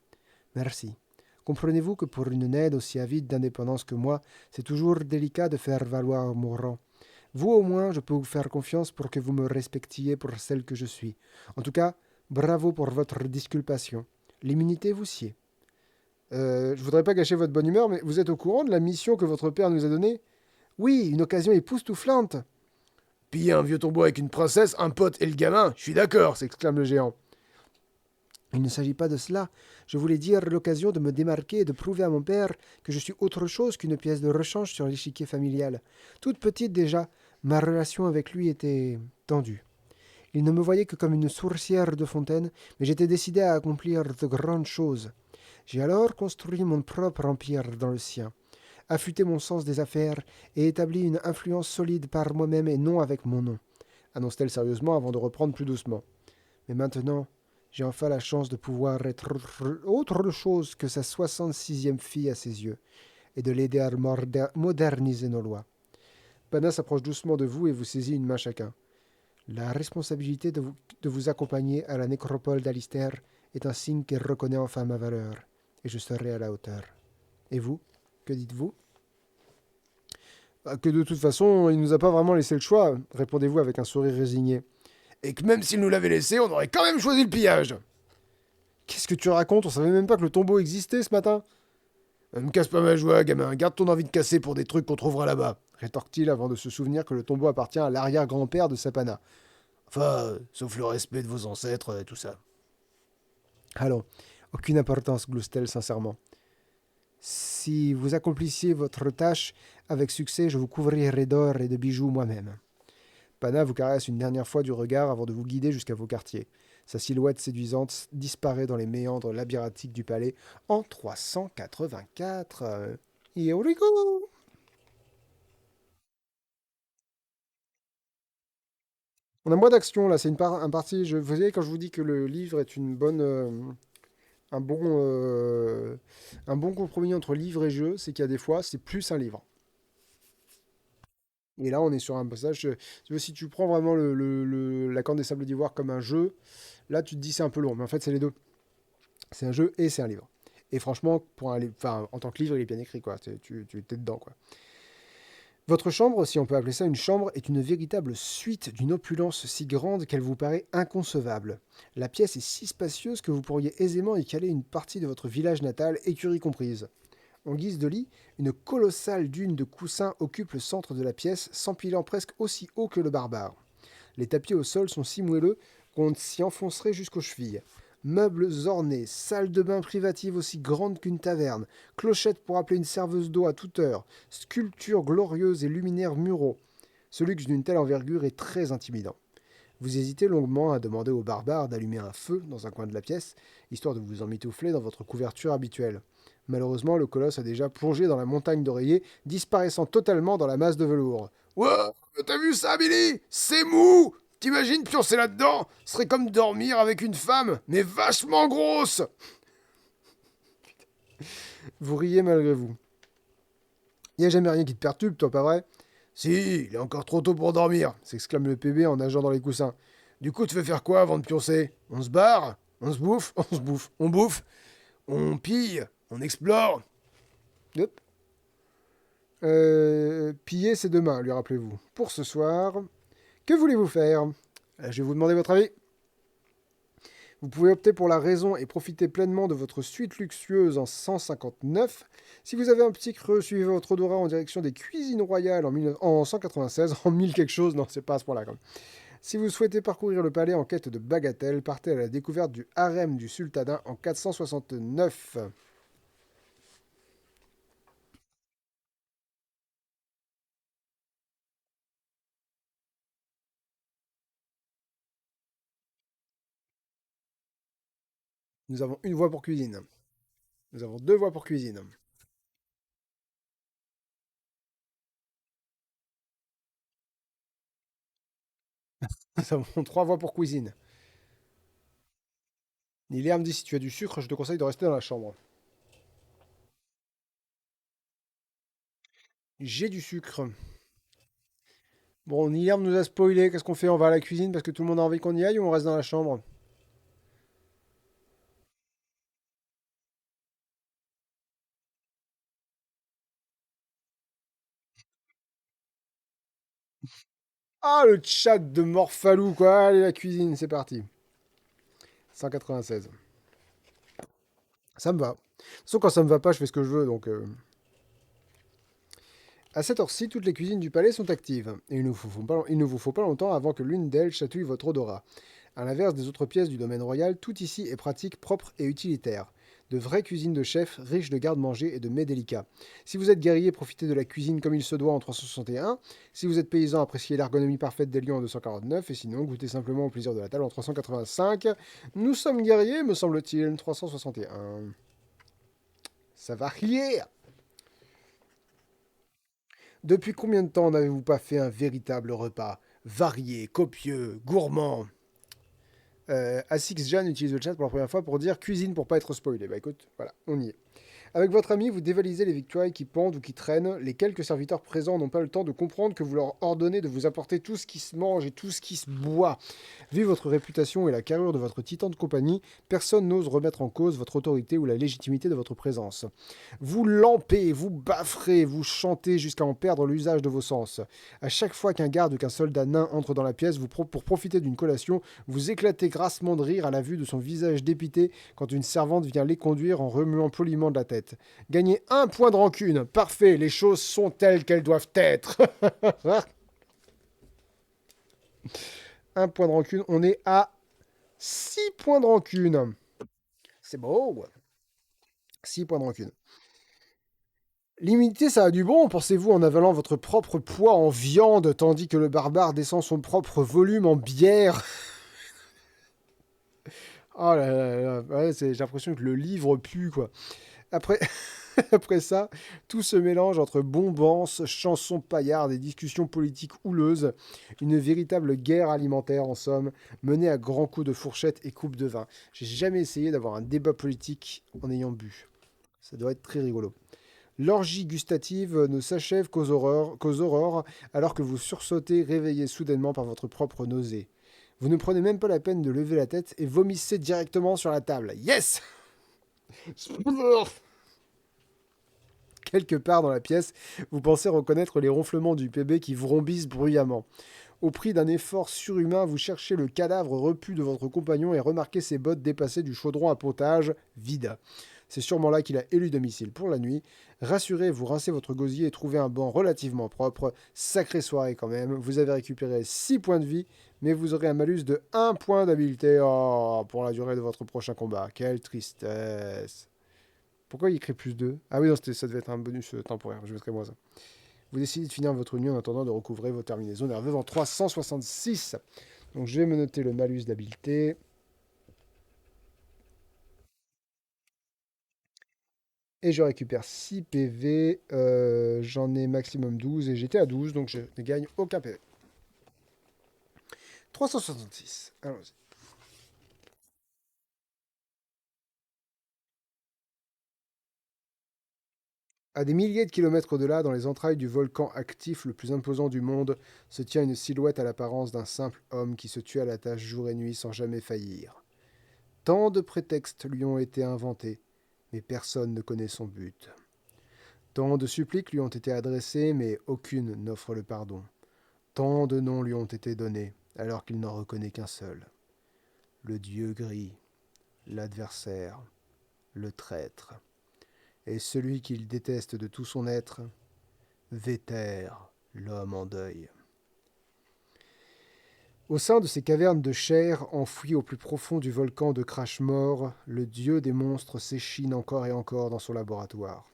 Merci. Comprenez-vous que pour une naine aussi avide d'indépendance que moi, c'est toujours délicat de faire valoir mon rang. Vous, au moins, je peux vous faire confiance pour que vous me respectiez pour celle que je suis. En tout cas, bravo pour votre disculpation. L'immunité vous sied. Je voudrais pas gâcher votre bonne humeur, mais vous êtes au courant de la mission que votre père nous a donnée? Oui, une occasion époustouflante. Piller un vieux tombeau avec une princesse, un pote et le gamin, je suis d'accord, s'exclame le géant. Il ne s'agit pas de cela. Je voulais dire l'occasion de me démarquer et de prouver à mon père que je suis autre chose qu'une pièce de rechange sur l'échiquier familial. Toute petite déjà, ma relation avec lui était tendue. Il ne me voyait que comme une sourcière de fontaine, mais j'étais décidé à accomplir de grandes choses. J'ai alors construit mon propre empire dans le sien, affûté mon sens des affaires et établi une influence solide par moi-même et non avec mon nom, annonce-t-elle sérieusement avant de reprendre plus doucement. Mais maintenant, j'ai enfin la chance de pouvoir être autre chose que sa 66e fille à ses yeux, et de l'aider à moderniser nos lois. Pana s'approche doucement de vous et vous saisit une main chacun. La responsabilité de vous accompagner à la nécropole d'Alistair est un signe qui reconnaît enfin ma valeur, et je serai à la hauteur. Et vous, que dites-vous? Que de toute façon, il nous a pas vraiment laissé le choix, répondez-vous avec un sourire résigné. Et que même s'il nous l'avait laissé, on aurait quand même choisi le pillage. Qu'est-ce que tu racontes? On savait même pas que le tombeau existait ce matin. Ne me casse pas ma joie, gamin. Garde ton envie de casser pour des trucs qu'on trouvera là-bas, rétorque-t-il avant de se souvenir que le tombeau appartient à l'arrière-grand-père de Sapana. Enfin, sauf le respect de vos ancêtres et tout ça. Allons, aucune importance, glousse-t-elle sincèrement. Si vous accomplissiez votre tâche avec succès, je vous couvrirai d'or et de bijoux moi-même. Pana vous caresse une dernière fois du regard avant de vous guider jusqu'à vos quartiers. Sa silhouette séduisante disparaît dans les méandres labyrinthiques du palais en 384. Here we go! On a moins d'action là, c'est un parti. Vous voyez, quand je vous dis que le livre est un bon, euh, un bon compromis entre livre et jeu, c'est qu'il y a des fois, c'est plus un livre. Et là, on est sur un passage. Si tu prends vraiment la Corne des Sables d'Ivoire comme un jeu, là, tu te dis c'est un peu long. Mais en fait, c'est les deux. C'est un jeu et c'est un livre. Et franchement, en tant que livre, il est bien écrit, quoi. Tu es dedans, quoi. Votre chambre, si on peut appeler ça une chambre, est une véritable suite d'une opulence si grande qu'elle vous paraît inconcevable. La pièce est si spacieuse que vous pourriez aisément y caler une partie de votre village natal, écurie comprise. En guise de lit, une colossale dune de coussins occupe le centre de la pièce, s'empilant presque aussi haut que le barbare. Les tapis au sol sont si moelleux qu'on s'y enfoncerait jusqu'aux chevilles. Meubles ornés, salle de bain privative aussi grande qu'une taverne, clochette pour appeler une serveuse d'eau à toute heure, sculptures glorieuses et luminaires muraux. Ce luxe d'une telle envergure est très intimidant. Vous hésitez longuement à demander au barbare d'allumer un feu dans un coin de la pièce, histoire de vous emmitoufler dans votre couverture habituelle. Malheureusement, le colosse a déjà plongé dans la montagne d'oreillers, disparaissant totalement dans la masse de velours. Wow, t'as vu ça, Billy? C'est mou! T'imagines pioncer là-dedans? Ce serait comme dormir avec une femme, mais vachement grosse! Vous riez malgré vous. Y a jamais rien qui te perturbe, toi, pas vrai? Si, il est encore trop tôt pour dormir, s'exclame le PB en nageant dans les coussins. Du coup, tu veux faire quoi avant de pioncer? On se barre? On se bouffe? On se bouffe. On bouffe? On pille? On explore? Hop. Piller, c'est demain, lui rappelez-vous. Pour ce soir, que voulez-vous faire? Je vais vous demander votre avis. Vous pouvez opter pour la raison et profiter pleinement de votre suite luxueuse en 159. Si vous avez un petit creux, suivez votre odorat en direction des cuisines royales en 196, en 1000 quelque chose. Non, c'est pas à ce point-là quand même. Si vous souhaitez parcourir le palais en quête de bagatelles, partez à la découverte du harem du sultanat en 469. Nous avons une voie pour cuisine. Nous avons deux voies pour cuisine. Nous avons trois voies pour cuisine. Niliam dit si tu as du sucre, je te conseille de rester dans la chambre. J'ai du sucre. Bon, Niliam nous a spoilé. Qu'est-ce qu'on fait? On va à la cuisine parce que tout le monde a envie qu'on y aille ou on reste dans la chambre? Ah, le chat de Morphalou, quoi. Allez, la cuisine, c'est parti. 196. Ça me va. De toute façon, quand ça me va pas, je fais ce que je veux, donc... À cette heure-ci, toutes les cuisines du palais sont actives, et il ne vous faut pas longtemps avant que l'une d'elles chatouille votre odorat. À l'inverse des autres pièces du domaine royal, tout ici est pratique, propre et utilitaire. De vraies cuisines de chefs, riches de garde-manger et de mets délicats. Si vous êtes guerrier, profitez de la cuisine comme il se doit en 361. Si vous êtes paysan, appréciez l'ergonomie parfaite des lieux en 249. Et sinon, goûtez simplement au plaisir de la table en 385. Nous sommes guerriers, me semble-t-il, 361. Ça va rire. Depuis combien de temps n'avez-vous pas fait un véritable repas? Varié, copieux, gourmand. Asix Jan utilise le chat pour la première fois pour dire cuisine pour pas être spoilé. Bah écoute, voilà, on y est. Avec votre ami, vous dévalisez les victuailles qui pendent ou qui traînent. Les quelques serviteurs présents n'ont pas le temps de comprendre que vous leur ordonnez de vous apporter tout ce qui se mange et tout ce qui se boit. Vu votre réputation et la carrure de votre titan de compagnie, personne n'ose remettre en cause votre autorité ou la légitimité de votre présence. Vous lampez, vous bafferez, vous chantez jusqu'à en perdre l'usage de vos sens. À chaque fois qu'un garde ou qu'un soldat nain entre dans la pièce, pour profiter d'une collation, vous éclatez grassement de rire à la vue de son visage dépité quand une servante vient les conduire en remuant poliment de la tête. Gagnez un point de rancune. Parfait, les choses sont telles qu'elles doivent être. Un point de rancune, on est à 6 points de rancune. C'est beau. 6 points de rancune. L'immunité, ça a du bon, pensez-vous, en avalant votre propre poids en viande, tandis que le barbare descend son propre volume en bière. Oh là là là, ouais, j'ai l'impression que le livre pue, quoi. Après, après ça, tout se mélange entre bombances, chansons paillardes et discussions politiques houleuses. Une véritable guerre alimentaire, en somme, menée à grands coups de fourchette et coupe de vin. J'ai jamais essayé d'avoir un débat politique en ayant bu. Ça doit être très rigolo. L'orgie gustative ne s'achève qu'aux aurores, alors que vous sursautez, réveillé soudainement par votre propre nausée. Vous ne prenez même pas la peine de lever la tête et vomissez directement sur la table. Yes! Quelque part dans la pièce, vous pensez reconnaître les ronflements du bébé qui vrombissent bruyamment. Au prix d'un effort surhumain, vous cherchez le cadavre repu de votre compagnon et remarquez ses bottes dépassées du chaudron à potage vide. C'est sûrement là qu'il a élu domicile pour la nuit. Rassurez, vous rincez votre gosier et trouvez un banc relativement propre. Sacrée soirée quand même. Vous avez récupéré 6 points de vie, mais vous aurez un malus de 1 point d'habileté pour la durée de votre prochain combat. Quelle tristesse. Pourquoi il écrit plus 2? Ah oui, non, ça devait être un bonus temporaire. Je mettrai moins 1. Vous décidez de finir votre nuit en attendant de recouvrer vos terminaisons nerveuses en 366. Donc je vais me noter le malus d'habileté. Et je récupère 6 PV. J'en ai maximum 12 et j'étais à 12, donc je ne gagne aucun PV. 366. Allons-y. À des milliers de kilomètres au-delà, dans les entrailles du volcan actif le plus imposant du monde, se tient une silhouette à l'apparence d'un simple homme qui se tue à la tâche jour et nuit sans jamais faillir. Tant de prétextes lui ont été inventés, mais personne ne connaît son but. Tant de suppliques lui ont été adressées, mais aucune n'offre le pardon. Tant de noms lui ont été donnés, alors qu'il n'en reconnaît qu'un seul. Le dieu gris, l'adversaire, le traître, et celui qu'il déteste de tout son être, Vétère, l'homme en deuil. Au sein de ces cavernes de chair, enfouies au plus profond du volcan de Crashmore, le dieu des monstres s'échine encore et encore dans son laboratoire,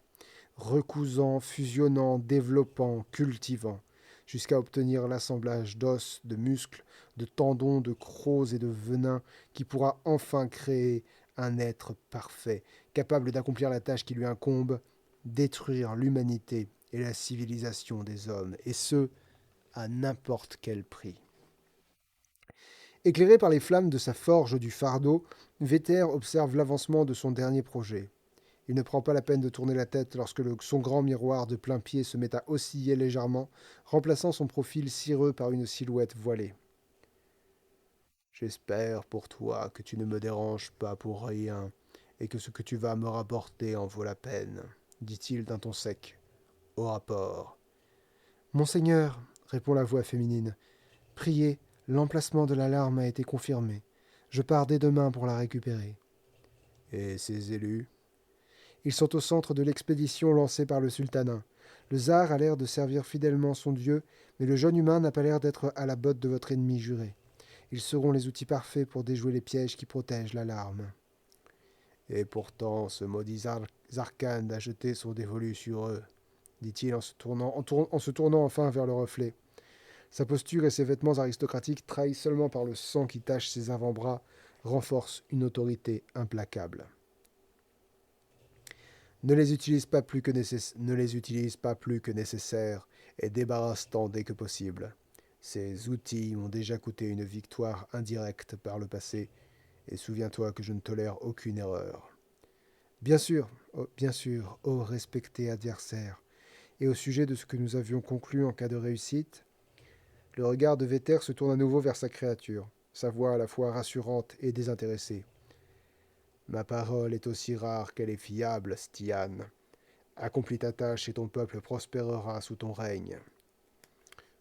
recousant, fusionnant, développant, cultivant, jusqu'à obtenir l'assemblage d'os, de muscles, de tendons, de crocs et de venins qui pourra enfin créer un être parfait, capable d'accomplir la tâche qui lui incombe, détruire l'humanité et la civilisation des hommes, et ce, à n'importe quel prix. Éclairé par les flammes de sa forge du fardeau, Véter observe l'avancement de son dernier projet. Il ne prend pas la peine de tourner la tête lorsque son grand miroir de plein pied se met à osciller légèrement, remplaçant son profil cireux par une silhouette voilée. J'espère pour toi que tu ne me déranges pas pour rien, et que ce que tu vas me rapporter en vaut la peine, dit-il d'un ton sec. Au rapport. Monseigneur, répond la voix féminine, priez, l'emplacement de l'alarme a été confirmé. Je pars dès demain pour la récupérer. Et ses élus? Ils sont au centre de l'expédition lancée par le sultanat. Le tsar a l'air de servir fidèlement son dieu, mais le jeune humain n'a pas l'air d'être à la botte de votre ennemi juré. Ils seront les outils parfaits pour déjouer les pièges qui protègent l'alarme. Et pourtant, ce maudit Zarkand a jeté son dévolu sur eux, dit-il en se tournant enfin vers le reflet. Sa posture et ses vêtements aristocratiques, trahis seulement par le sang qui tache ses avant-bras, renforcent une autorité implacable. Ne les utilise pas plus que nécessaire et débarrasse-t'en dès que possible. Ces outils m'ont déjà coûté une victoire indirecte par le passé, et souviens-toi que je ne tolère aucune erreur. Bien sûr, ô respecté adversaire. Et au sujet de ce que nous avions conclu en cas de réussite, le regard de Véter se tourne à nouveau vers sa créature, sa voix à la fois rassurante et désintéressée. Ma parole est aussi rare qu'elle est fiable, Stian. Accomplis ta tâche et ton peuple prospérera sous ton règne.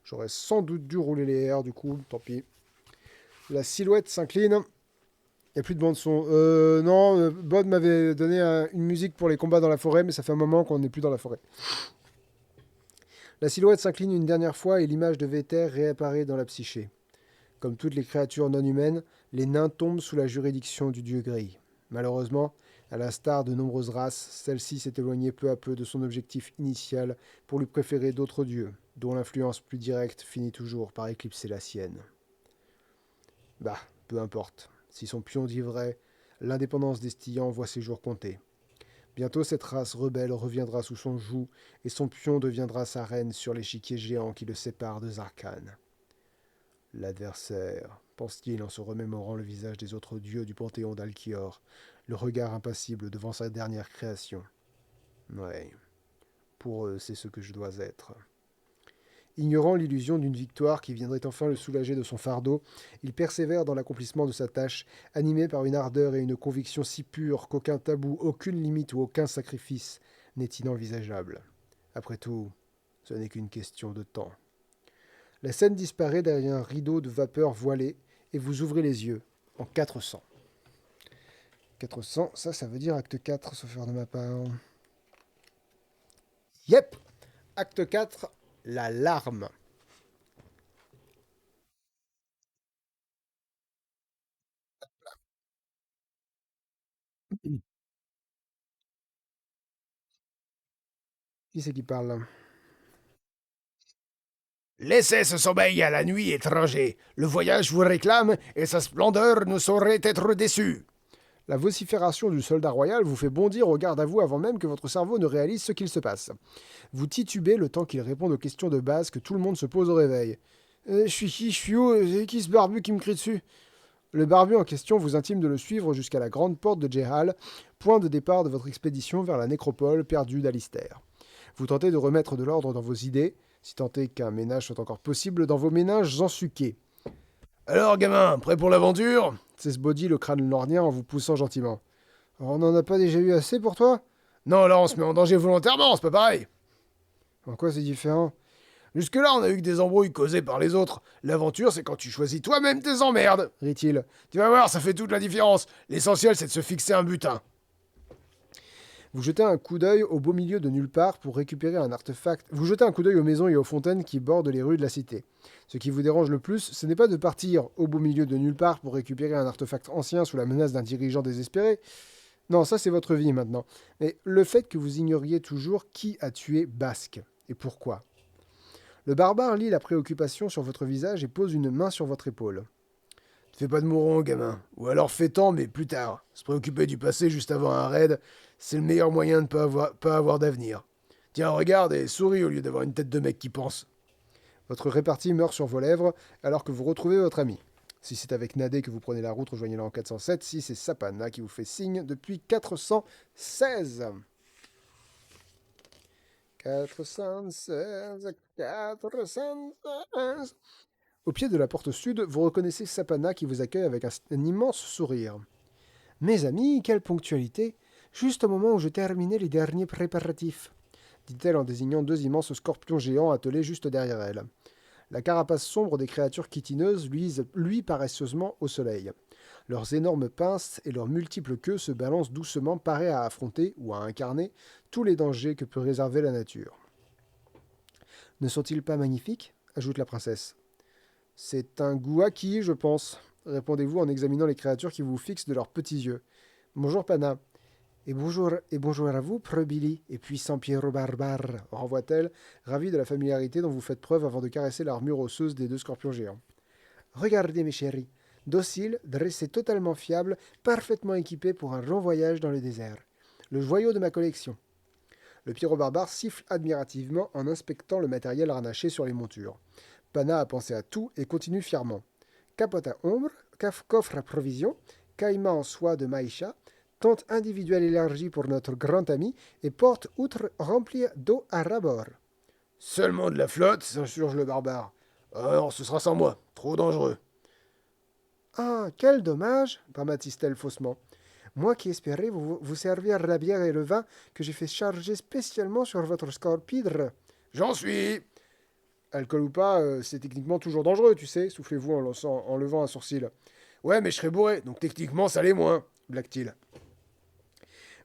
J'aurais sans doute dû rouler les airs, du coup, tant pis. La silhouette s'incline. Il n'y a plus de bande-son. Non, Bod m'avait donné une musique pour les combats dans la forêt, mais ça fait un moment qu'on n'est plus dans la forêt. La silhouette s'incline une dernière fois et l'image de Véter réapparaît dans la psyché. Comme toutes les créatures non humaines, les nains tombent sous la juridiction du dieu gris. Malheureusement, à l'instar de nombreuses races, celle-ci s'est éloignée peu à peu de son objectif initial pour lui préférer d'autres dieux, dont l'influence plus directe finit toujours par éclipser la sienne. Bah, peu importe. Si son pion dit vrai, l'indépendance des Stillans voit ses jours comptés. Bientôt cette race rebelle reviendra sous son joug, et son pion deviendra sa reine sur l'échiquier géant qui le sépare de Zarkan. L'adversaire, pense-t-il en se remémorant le visage des autres dieux du panthéon d'Alkior, le regard impassible devant sa dernière création. Ouais, pour eux, c'est ce que je dois être. Ignorant l'illusion d'une victoire qui viendrait enfin le soulager de son fardeau, il persévère dans l'accomplissement de sa tâche, animé par une ardeur et une conviction si pure qu'aucun tabou, aucune limite ou aucun sacrifice n'est inenvisageable. Après tout, ce n'est qu'une question de temps. La scène disparaît derrière un rideau de vapeur voilée et vous ouvrez les yeux en 400. 400, ça veut dire acte 4, sauf faire de ma part. Yep. Acte 4, la larme. Qui c'est qui parle là? Laissez ce sommeil à la nuit, étranger. Le voyage vous réclame et sa splendeur ne saurait être déçue. La vocifération du soldat royal vous fait bondir au garde à vous avant même que votre cerveau ne réalise ce qu'il se passe. Vous titubez le temps qu'il réponde aux questions de base que tout le monde se pose au réveil. Je suis qui? Je suis où? C'est qui ce barbu qui me crie dessus? Le barbu en question vous intime de le suivre jusqu'à la grande porte de Jehal, point de départ de votre expédition vers la nécropole perdue d'Alistair. Vous tentez de remettre de l'ordre dans vos idées, si tant est qu'un ménage soit encore possible dans vos méninges ensuqués. Alors, gamin, prêt pour l'aventure? C'est ce body le crâne lorgnien en vous poussant gentiment. On n'en a pas déjà eu assez pour toi? Non, là, on se met en danger volontairement, c'est pas pareil. En quoi c'est différent? Jusque-là, on a eu que des embrouilles causées par les autres. L'aventure, c'est quand tu choisis toi-même tes emmerdes, Rit-il. Tu vas voir, ça fait toute la différence. L'essentiel, c'est de se fixer un butin. Vous jetez un coup d'œil au beau milieu de nulle part pour récupérer un artefact. Vous jetez un coup d'œil aux maisons et aux fontaines qui bordent les rues de la cité. Ce qui vous dérange le plus, ce n'est pas de partir au beau milieu de nulle part pour récupérer un artefact ancien sous la menace d'un dirigeant désespéré. Non, ça c'est votre vie maintenant. Mais le fait que vous ignoriez toujours qui a tué Basque et pourquoi. Le barbare lit la préoccupation sur votre visage et pose une main sur votre épaule. Fais pas de mouron, gamin. Ou alors fais-t'en, mais plus tard. Se préoccuper du passé juste avant un raid, c'est le meilleur moyen de pas avoir d'avenir. Tiens, regarde et souris au lieu d'avoir une tête de mec qui pense. Votre répartie meurt sur vos lèvres alors que vous retrouvez votre ami. Si c'est avec Nadé que vous prenez la route, rejoignez-la en 407. Si c'est Sapana qui vous fait signe depuis 416. 416, 416. Au pied de la porte sud, vous reconnaissez Sapana qui vous accueille avec un immense sourire. Mes amis, quelle ponctualité! Juste au moment où je terminais les derniers préparatifs, dit-elle en désignant deux immenses scorpions géants attelés juste derrière elle. La carapace sombre des créatures chitineuses luit paresseusement au soleil. Leurs énormes pinces et leurs multiples queues se balancent doucement, parées à affronter ou à incarner tous les dangers que peut réserver la nature. Ne sont-ils pas magnifiques? Ajoute la princesse. C'est un goût acquis, je pense, répondez-vous en examinant les créatures qui vous fixent de leurs petits yeux. Bonjour Pana. Et bonjour à vous, Prebili, et puissant Pierrot barbare, renvoie-t-elle, ravie de la familiarité dont vous faites preuve avant de caresser l'armure osseuse des deux scorpions géants. Regardez, mes chéris, dociles, dressés totalement fiables, parfaitement équipés pour un long voyage dans le désert. Le joyau de ma collection. Le Pierrot barbare siffle admirativement en inspectant le matériel harnaché sur les montures. Pana a pensé à tout et continue fièrement. Capote à ombre, coffre à provisions, caïman en soie de maïcha, tente individuelle élargie pour notre grand ami et porte-outre remplie d'eau à ras-bord. Seulement de la flotte, s'insurge le barbare. Ah non, ce sera sans moi. Trop dangereux. Ah, quel dommage, dramatise-t-elle faussement. Moi qui espérais vous servir la bière et le vin que j'ai fait charger spécialement sur votre scorpidre. J'en suis. Alcool ou pas, c'est techniquement toujours dangereux, tu sais, soufflez-vous en levant un sourcil. Ouais, mais je serai bourré, donc techniquement ça l'est moins, blague-t-il.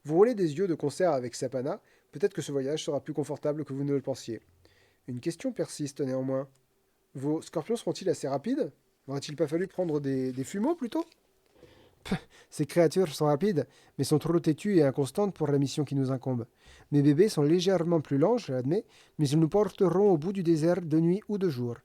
Vous roulez des yeux de concert avec Sapana, peut-être que ce voyage sera plus confortable que vous ne le pensiez. Une question persiste néanmoins. Vos scorpions seront-ils assez rapides? N'aurait-il pas fallu prendre des fumeaux plutôt? Ces créatures sont rapides, mais sont trop têtues et inconstantes pour la mission qui nous incombe. Mes bébés sont légèrement plus lents, je l'admets, mais ils nous porteront au bout du désert de nuit ou de jour.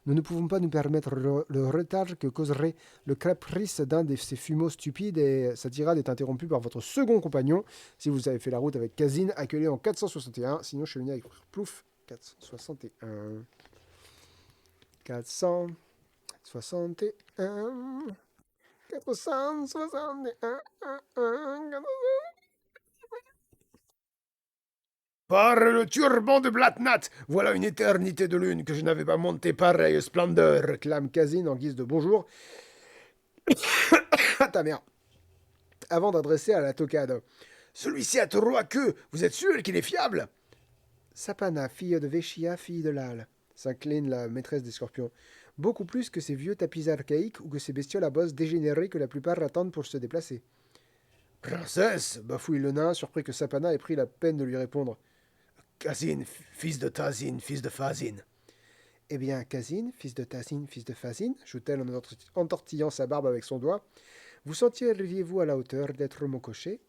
Nous ne pouvons pas nous permettre le retard que causerait le caprice d'un de ces fumeaux stupides et sa tirade est interrompue par votre second compagnon si vous avez fait la route avec Kazin, accueilli en 461, sinon je suis venu avec Plouf 461. 461. 461. Par le turban de Blatnat, voilà une éternité de lune que je n'avais pas monté pareille splendeur, Clame Kazin en guise de bonjour. Ah ta mère. Avant d'adresser à la tocade. Celui-ci a taureau à queue, vous êtes sûr qu'il est fiable? Sapana, fille de Véchia, fille de Lal, s'incline la maîtresse des scorpions. Beaucoup plus que ces vieux tapis archaïques ou que ces bestioles à bosses dégénérées que la plupart attendent pour se déplacer. Princesse, Bafouille le nain, surpris que Sapana ait pris la peine de lui répondre. Kazin, fils de Tazin, fils de Fazin. Eh bien, Kazin, fils de Tazin, fils de Fazin, joue-t-elle en entortillant sa barbe avec son doigt, vous sentiriez-vous à la hauteur d'être mon cocher?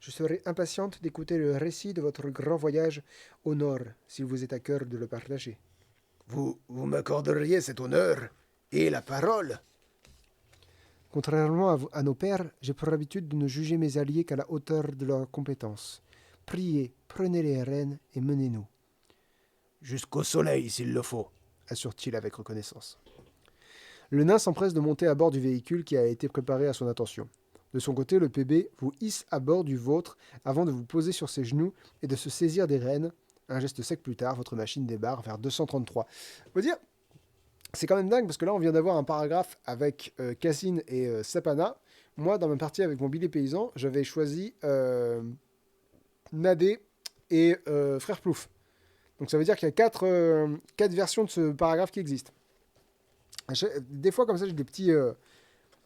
Je serais impatiente d'écouter le récit de votre grand voyage au nord, s'il vous est à cœur de le partager. Vous m'accorderiez cet honneur et la parole? Contrairement à nos pères, j'ai pour habitude de ne juger mes alliés qu'à la hauteur de leurs compétences. Priez, prenez les rênes et menez-nous. Jusqu'au soleil, s'il le faut, assure-t-il avec reconnaissance. Le nain s'empresse de monter à bord du véhicule qui a été préparé à son attention. De son côté, le PB vous hisse à bord du vôtre avant de vous poser sur ses genoux et de se saisir des rênes. Un geste sec plus tard, votre machine débarre vers 233. Faut dire, c'est quand même dingue parce que là, on vient d'avoir un paragraphe avec Cassine et Sapana. Moi, dans ma partie avec mon billet paysan, j'avais choisi Nadé et Frère Plouf. Donc ça veut dire qu'il y a quatre versions de ce paragraphe qui existent. Des fois, comme ça, j'ai des petits,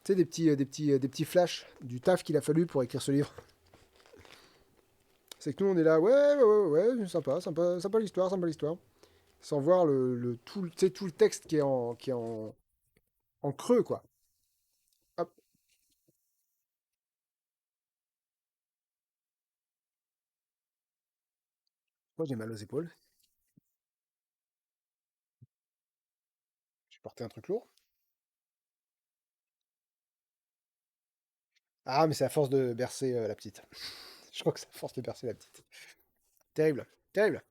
des petits flashs du taf qu'il a fallu pour écrire ce livre. C'est que nous, on est là, ouais, ouais, ouais, ouais, sympa, sympa, sympa l'histoire, sympa l'histoire. Sans voir tout, tu sais, tout le texte en creux, quoi. Hop, moi j'ai mal aux épaules. J'ai porté un truc lourd. Ah, mais c'est à force de bercer la petite. Je crois que c'est à force de bercer la petite. Terrible, terrible.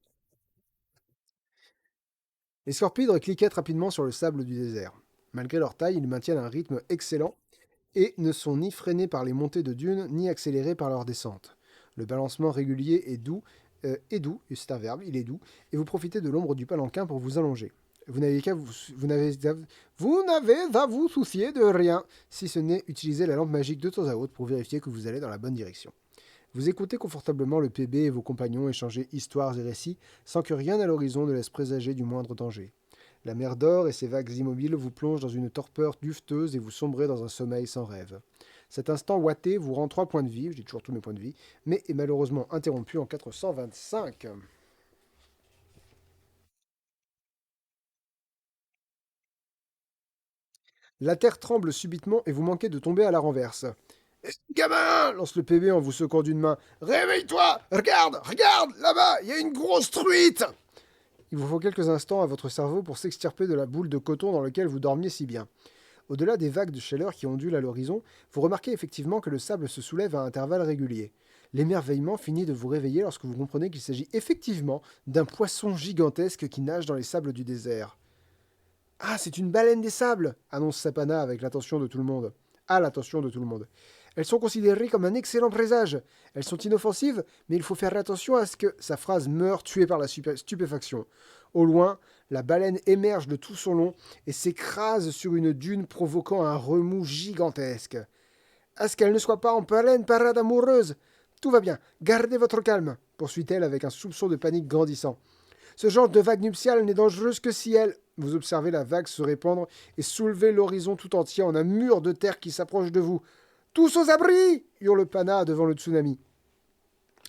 Les scorpidres cliquettent rapidement sur le sable du désert. Malgré leur taille, ils maintiennent un rythme excellent et ne sont ni freinés par les montées de dunes, ni accélérés par leur descente. Le balancement régulier est doux, et c'est un verbe, il est doux, et vous profitez de l'ombre du palanquin pour vous allonger. Vous n'avez à vous soucier de rien, si ce n'est utiliser la lampe magique de temps à autre pour vérifier que vous allez dans la bonne direction. Vous écoutez confortablement le PB et vos compagnons échanger histoires et récits sans que rien à l'horizon ne laisse présager du moindre danger. La mer d'or et ses vagues immobiles vous plongent dans une torpeur dufteuse et vous sombrez dans un sommeil sans rêve. Cet instant ouaté vous rend 3 points de vie, je dis toujours tous mes points de vie, mais est malheureusement interrompu en 425. La terre tremble subitement et vous manquez de tomber à la renverse. Gamin lance le PB en vous secouant d'une main. Réveille-toi. Regarde, regarde, là-bas, il y a une grosse truite. Il vous faut quelques instants à votre cerveau pour s'extirper de la boule de coton dans laquelle vous dormiez si bien. Au-delà des vagues de chaleur qui ondulent à l'horizon, vous remarquez effectivement que le sable se soulève à intervalles réguliers. L'émerveillement finit de vous réveiller lorsque vous comprenez qu'il s'agit effectivement d'un poisson gigantesque qui nage dans les sables du désert. Ah, c'est une baleine des sables annonce Sapana avec l'attention de tout le monde. À l'attention de tout le monde. Elles sont considérées comme un excellent présage. Elles sont inoffensives, mais il faut faire attention à ce que sa phrase meure tuée par la stupéfaction. Au loin, la baleine émerge de tout son long et s'écrase sur une dune provoquant un remous gigantesque. À ce qu'elle ne soit pas en pleine parade amoureuse. Tout va bien, gardez votre calme, poursuit-elle avec un soupçon de panique grandissant. Ce genre de vague nuptiale n'est dangereuse que si elle... Vous observez la vague se répandre et soulever l'horizon tout entier en un mur de terre qui s'approche de vous. Tous aux abris hurle Pana devant le tsunami.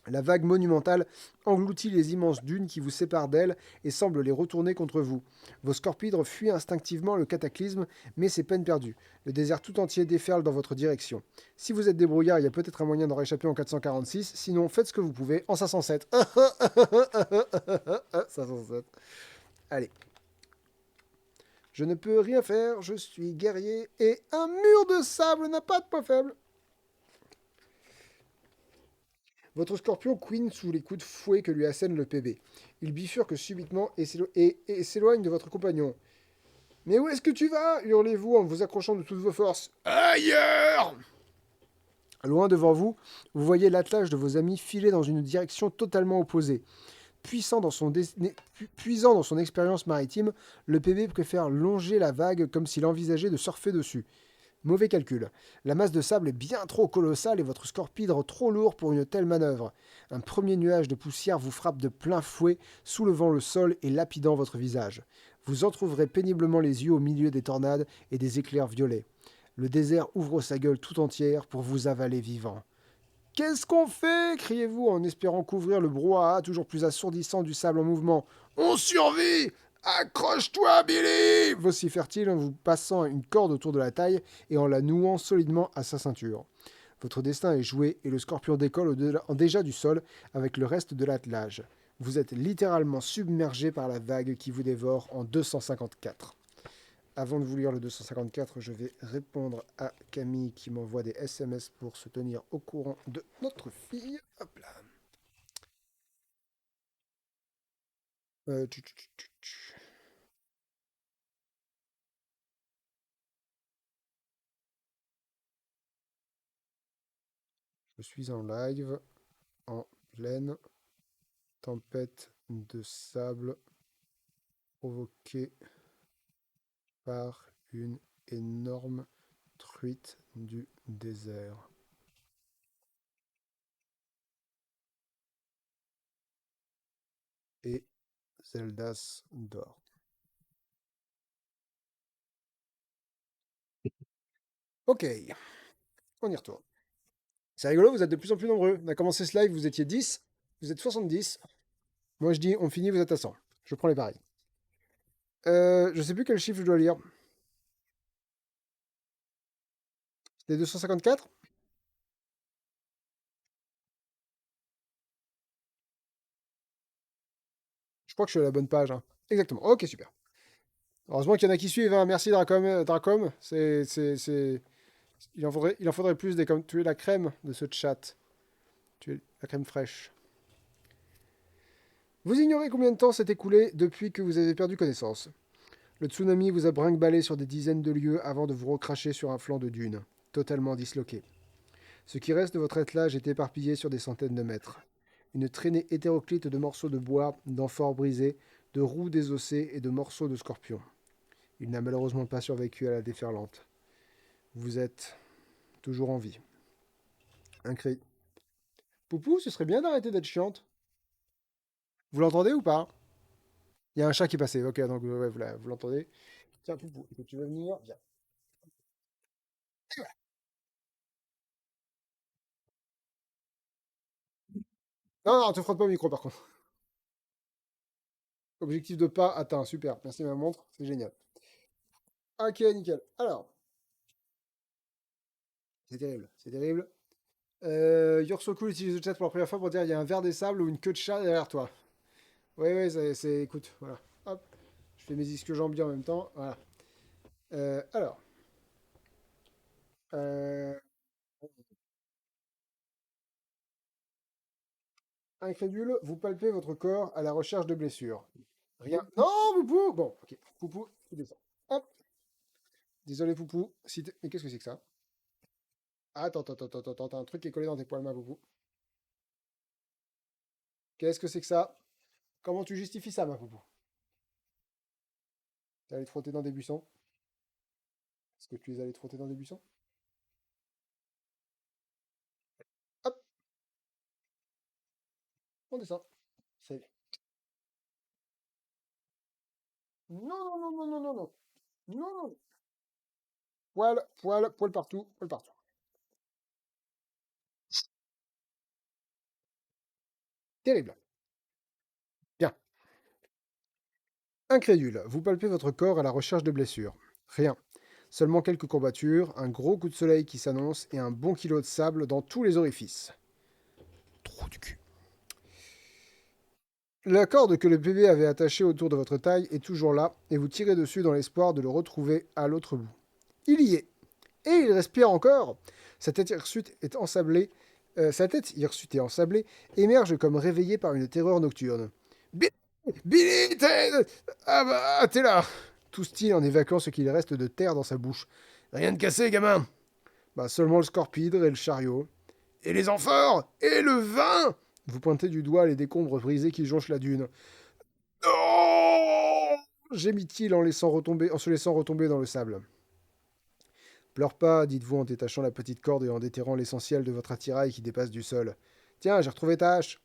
La vague monumentale engloutit les immenses dunes qui vous séparent d'elle et semble les retourner contre vous. Vos scorpidres fuient instinctivement le cataclysme, mais c'est peine perdue. Le désert tout entier déferle dans votre direction. Si vous êtes débrouillard, il y a peut-être un moyen d'en réchapper en 446, sinon faites ce que vous pouvez en 507. 507. Allez. Je ne peux rien faire, je suis guerrier et un mur de sable n'a pas de point faible. Votre scorpion couine sous les coups de fouet que lui assène le PB. Il bifurque subitement et s'éloigne de votre compagnon. Mais où est-ce que tu vas hurlez-vous en vous accrochant de toutes vos forces. Ailleurs. Loin devant vous, vous voyez l'attelage de vos amis filer dans une direction totalement opposée. Puisant dans son expérience maritime, le PB préfère longer la vague comme s'il envisageait de surfer dessus. Mauvais calcul. La masse de sable est bien trop colossale et votre scorpidre trop lourd pour une telle manœuvre. Un premier nuage de poussière vous frappe de plein fouet, soulevant le sol et lapidant votre visage. Vous entr'ouvrez péniblement les yeux au milieu des tornades et des éclairs violets. Le désert ouvre sa gueule tout entière pour vous avaler vivant. Qu'est-ce qu'on fait criez-vous en espérant couvrir le brouhaha toujours plus assourdissant du sable en mouvement. On survit. Accroche-toi, Billy vocifère-t-il en vous passant une corde autour de la taille et en la nouant solidement à sa ceinture. Votre destin est joué et le scorpion décolle déjà du sol avec le reste de l'attelage. Vous êtes littéralement submergé par la vague qui vous dévore en 254. Avant de vous lire le 254, je vais répondre à Camille qui m'envoie des SMS pour se tenir au courant de notre fille. Hop là. Euh, tu, tu, tu, tu, tu. Je suis en live, en pleine tempête de sable provoquée par une énorme truite du désert. Et Zeldas dort. Ok, on y retourne. C'est rigolo, vous êtes de plus en plus nombreux. On a commencé ce live, vous étiez 10. Vous êtes 70. Moi, je dis, on finit, vous êtes à 100. Je prends les paris. Je sais plus quel chiffre je dois lire. C'était 254. Je crois que je suis à la bonne page, hein. Exactement. Ok, super. Heureusement qu'il y en a qui suivent, hein. Merci, Dracom. Dracom. Il en faudrait plus des comme tu es la crème de ce chat. Tu es la crème fraîche. Vous ignorez combien de temps s'est écoulé depuis que vous avez perdu connaissance. Le tsunami vous a brinque-ballé sur des dizaines de lieues avant de vous recracher sur un flanc de dune, totalement disloqué. Ce qui reste de votre attelage est éparpillé sur des centaines de mètres. Une traînée hétéroclite de morceaux de bois, d'amphores brisés, de roues désossées et de morceaux de scorpions. Il n'a malheureusement pas survécu à la déferlante. Vous êtes toujours en vie. Un cri. Poupou, ce serait bien d'arrêter d'être chiante. Vous l'entendez ou pas? Il y a un chat qui est passé. Ok, donc ouais, vous l'entendez. Tiens, Poupou, écoute, tu veux venir? Viens. Non, non, te frotte pas au micro par contre. Objectif de pas atteint. Super. Merci ma montre. C'est génial. Ok, nickel. Alors, c'est terrible. C'est terrible. Yorsoku utilise le chat pour la première fois pour dire il y a un verre des sables ou une queue de chat derrière toi. Oui, oui, écoute, voilà. Hop, je fais mes disques jambiers en même temps. Voilà. Alors, euh, incrédule, vous palpez votre corps à la recherche de blessures. Rien. Non, Poupou. Bon, ok. Poupou, tu descends. Hop. Désolé, Poupou. Mais qu'est-ce que c'est que ça? Attends, attends, attends, attends, attends, un truc qui est collé dans tes poils, ma Poupou. Qu'est-ce que c'est que ça? Comment tu justifies ça, ma Poupou? T'es allé te frotter dans des buissons? Est-ce que tu es allé te frotter dans des buissons? Hop, on descend. C'est... Non, non, non, non, non, non, non. Non, non. Poil, poil, poil partout, poil partout. Terrible. Bien. Incrédule, vous palpez votre corps à la recherche de blessures. Rien. Seulement quelques courbatures, un gros coup de soleil qui s'annonce et un bon kilo de sable dans tous les orifices. Trou du cul. La corde que le bébé avait attachée autour de votre taille est toujours là et vous tirez dessus dans l'espoir de le retrouver à l'autre bout. Il y est. Et il respire encore. Sa tête hirsute est ensablée. Sa tête hirsute et ensablée émerge comme réveillée par une terreur nocturne. Billy, Billy, ah bah, t'es là. Tousse-t-il en évacuant ce qu'il reste de terre dans sa bouche. Rien de cassé, gamin. Bah, seulement le scorpidre et le chariot. Et les amphores. Et le vin. Vous pointez du doigt les décombres brisés qui jonchent la dune. Non. Gémit-il en se laissant retomber dans le sable. Pleure pas, dites-vous en détachant la petite corde et en déterrant l'essentiel de votre attirail qui dépasse du sol. Tiens, j'ai retrouvé ta hache.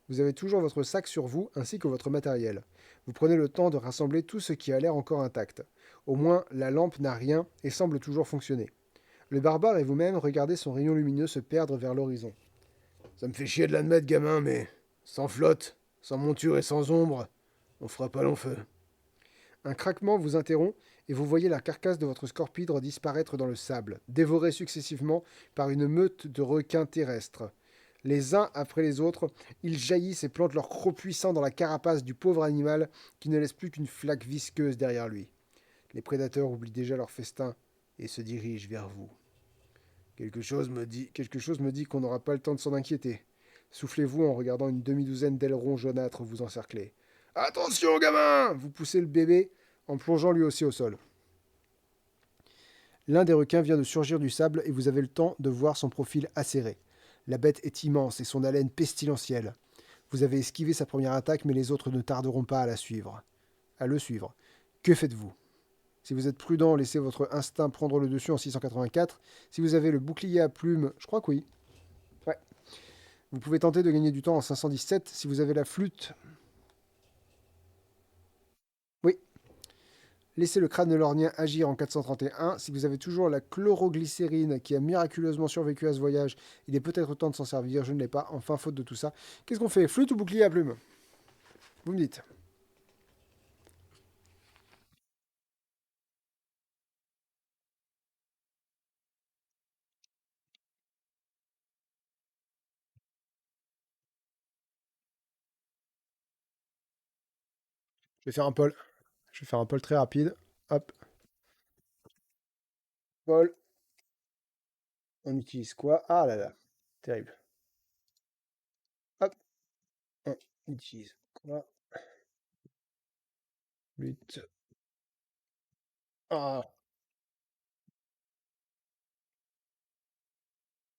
Vous avez toujours votre sac sur vous ainsi que votre matériel. Vous prenez le temps de rassembler tout ce qui a l'air encore intact. Au moins, la lampe n'a rien et semble toujours fonctionner. Le barbare et vous-même regardez son rayon lumineux se perdre vers l'horizon. Ça me fait chier de l'admettre, gamin, mais sans flotte, sans monture et sans ombre, on fera pas long feu. Un craquement vous interrompt et vous voyez la carcasse de votre scorpidre disparaître dans le sable, dévorée successivement par une meute de requins terrestres. Les uns après les autres, ils jaillissent et plantent leurs crocs puissants dans la carapace du pauvre animal qui ne laisse plus qu'une flaque visqueuse derrière lui. Les prédateurs oublient déjà leur festin et se dirigent vers vous. Quelque chose me dit qu'on n'aura pas le temps de s'en inquiéter. Soufflez-vous en regardant une demi-douzaine d'ailerons jaunâtres vous encercler. Attention, gamin. Vous poussez le bébé en plongeant lui aussi au sol. L'un des requins vient de surgir du sable et vous avez le temps de voir son profil acéré. La bête est immense et son haleine pestilentielle. Vous avez esquivé sa première attaque, mais les autres ne tarderont pas à le suivre. Que faites-vous? Si vous êtes prudent, laissez votre instinct prendre le dessus en 684. Si vous avez le bouclier à plumes, je crois que oui. Ouais. Vous pouvez tenter de gagner du temps en 517. Si vous avez la flûte, oui. Laissez le crâne de l'ornien agir en 431. Si vous avez toujours la chloroglycérine qui a miraculeusement survécu à ce voyage, il est peut-être temps de s'en servir. Je ne l'ai pas. Enfin, faute de tout ça. Qu'est-ce qu'on fait? Flûte ou bouclier à plume? Vous me dites. Je vais faire un poll. Je vais faire un poll très rapide. Hop. Poll. On utilise quoi? Ah là là. Terrible. Hop. On utilise quoi? Lutte. Ah.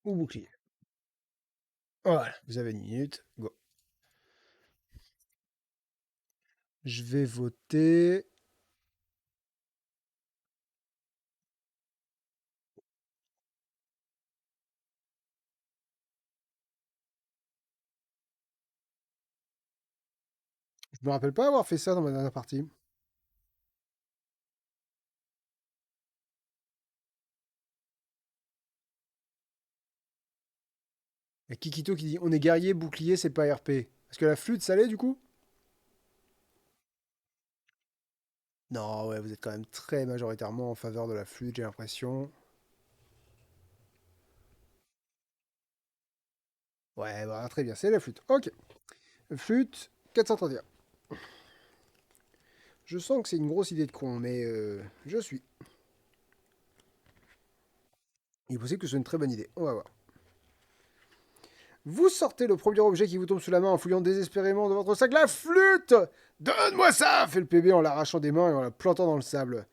Ou bouclier. Voilà. Vous avez une minute. Go. Je vais voter. Je me rappelle pas avoir fait ça dans ma dernière partie. Il y a Kikito qui dit on est guerrier, bouclier, c'est pas RP. Est-ce que la flûte, ça l'est du coup? Non, ouais, vous êtes quand même très majoritairement en faveur de la flûte, j'ai l'impression. Ouais, bah, très bien, c'est la flûte. Ok. Flûte, 431. Je sens que c'est une grosse idée de con, mais je suis. Il est possible que ce soit une très bonne idée. On va voir. Vous sortez le premier objet qui vous tombe sous la main en fouillant désespérément dans votre sac. La flûte! Donne-moi ça! Fait le PB en l'arrachant des mains et en la plantant dans le sable.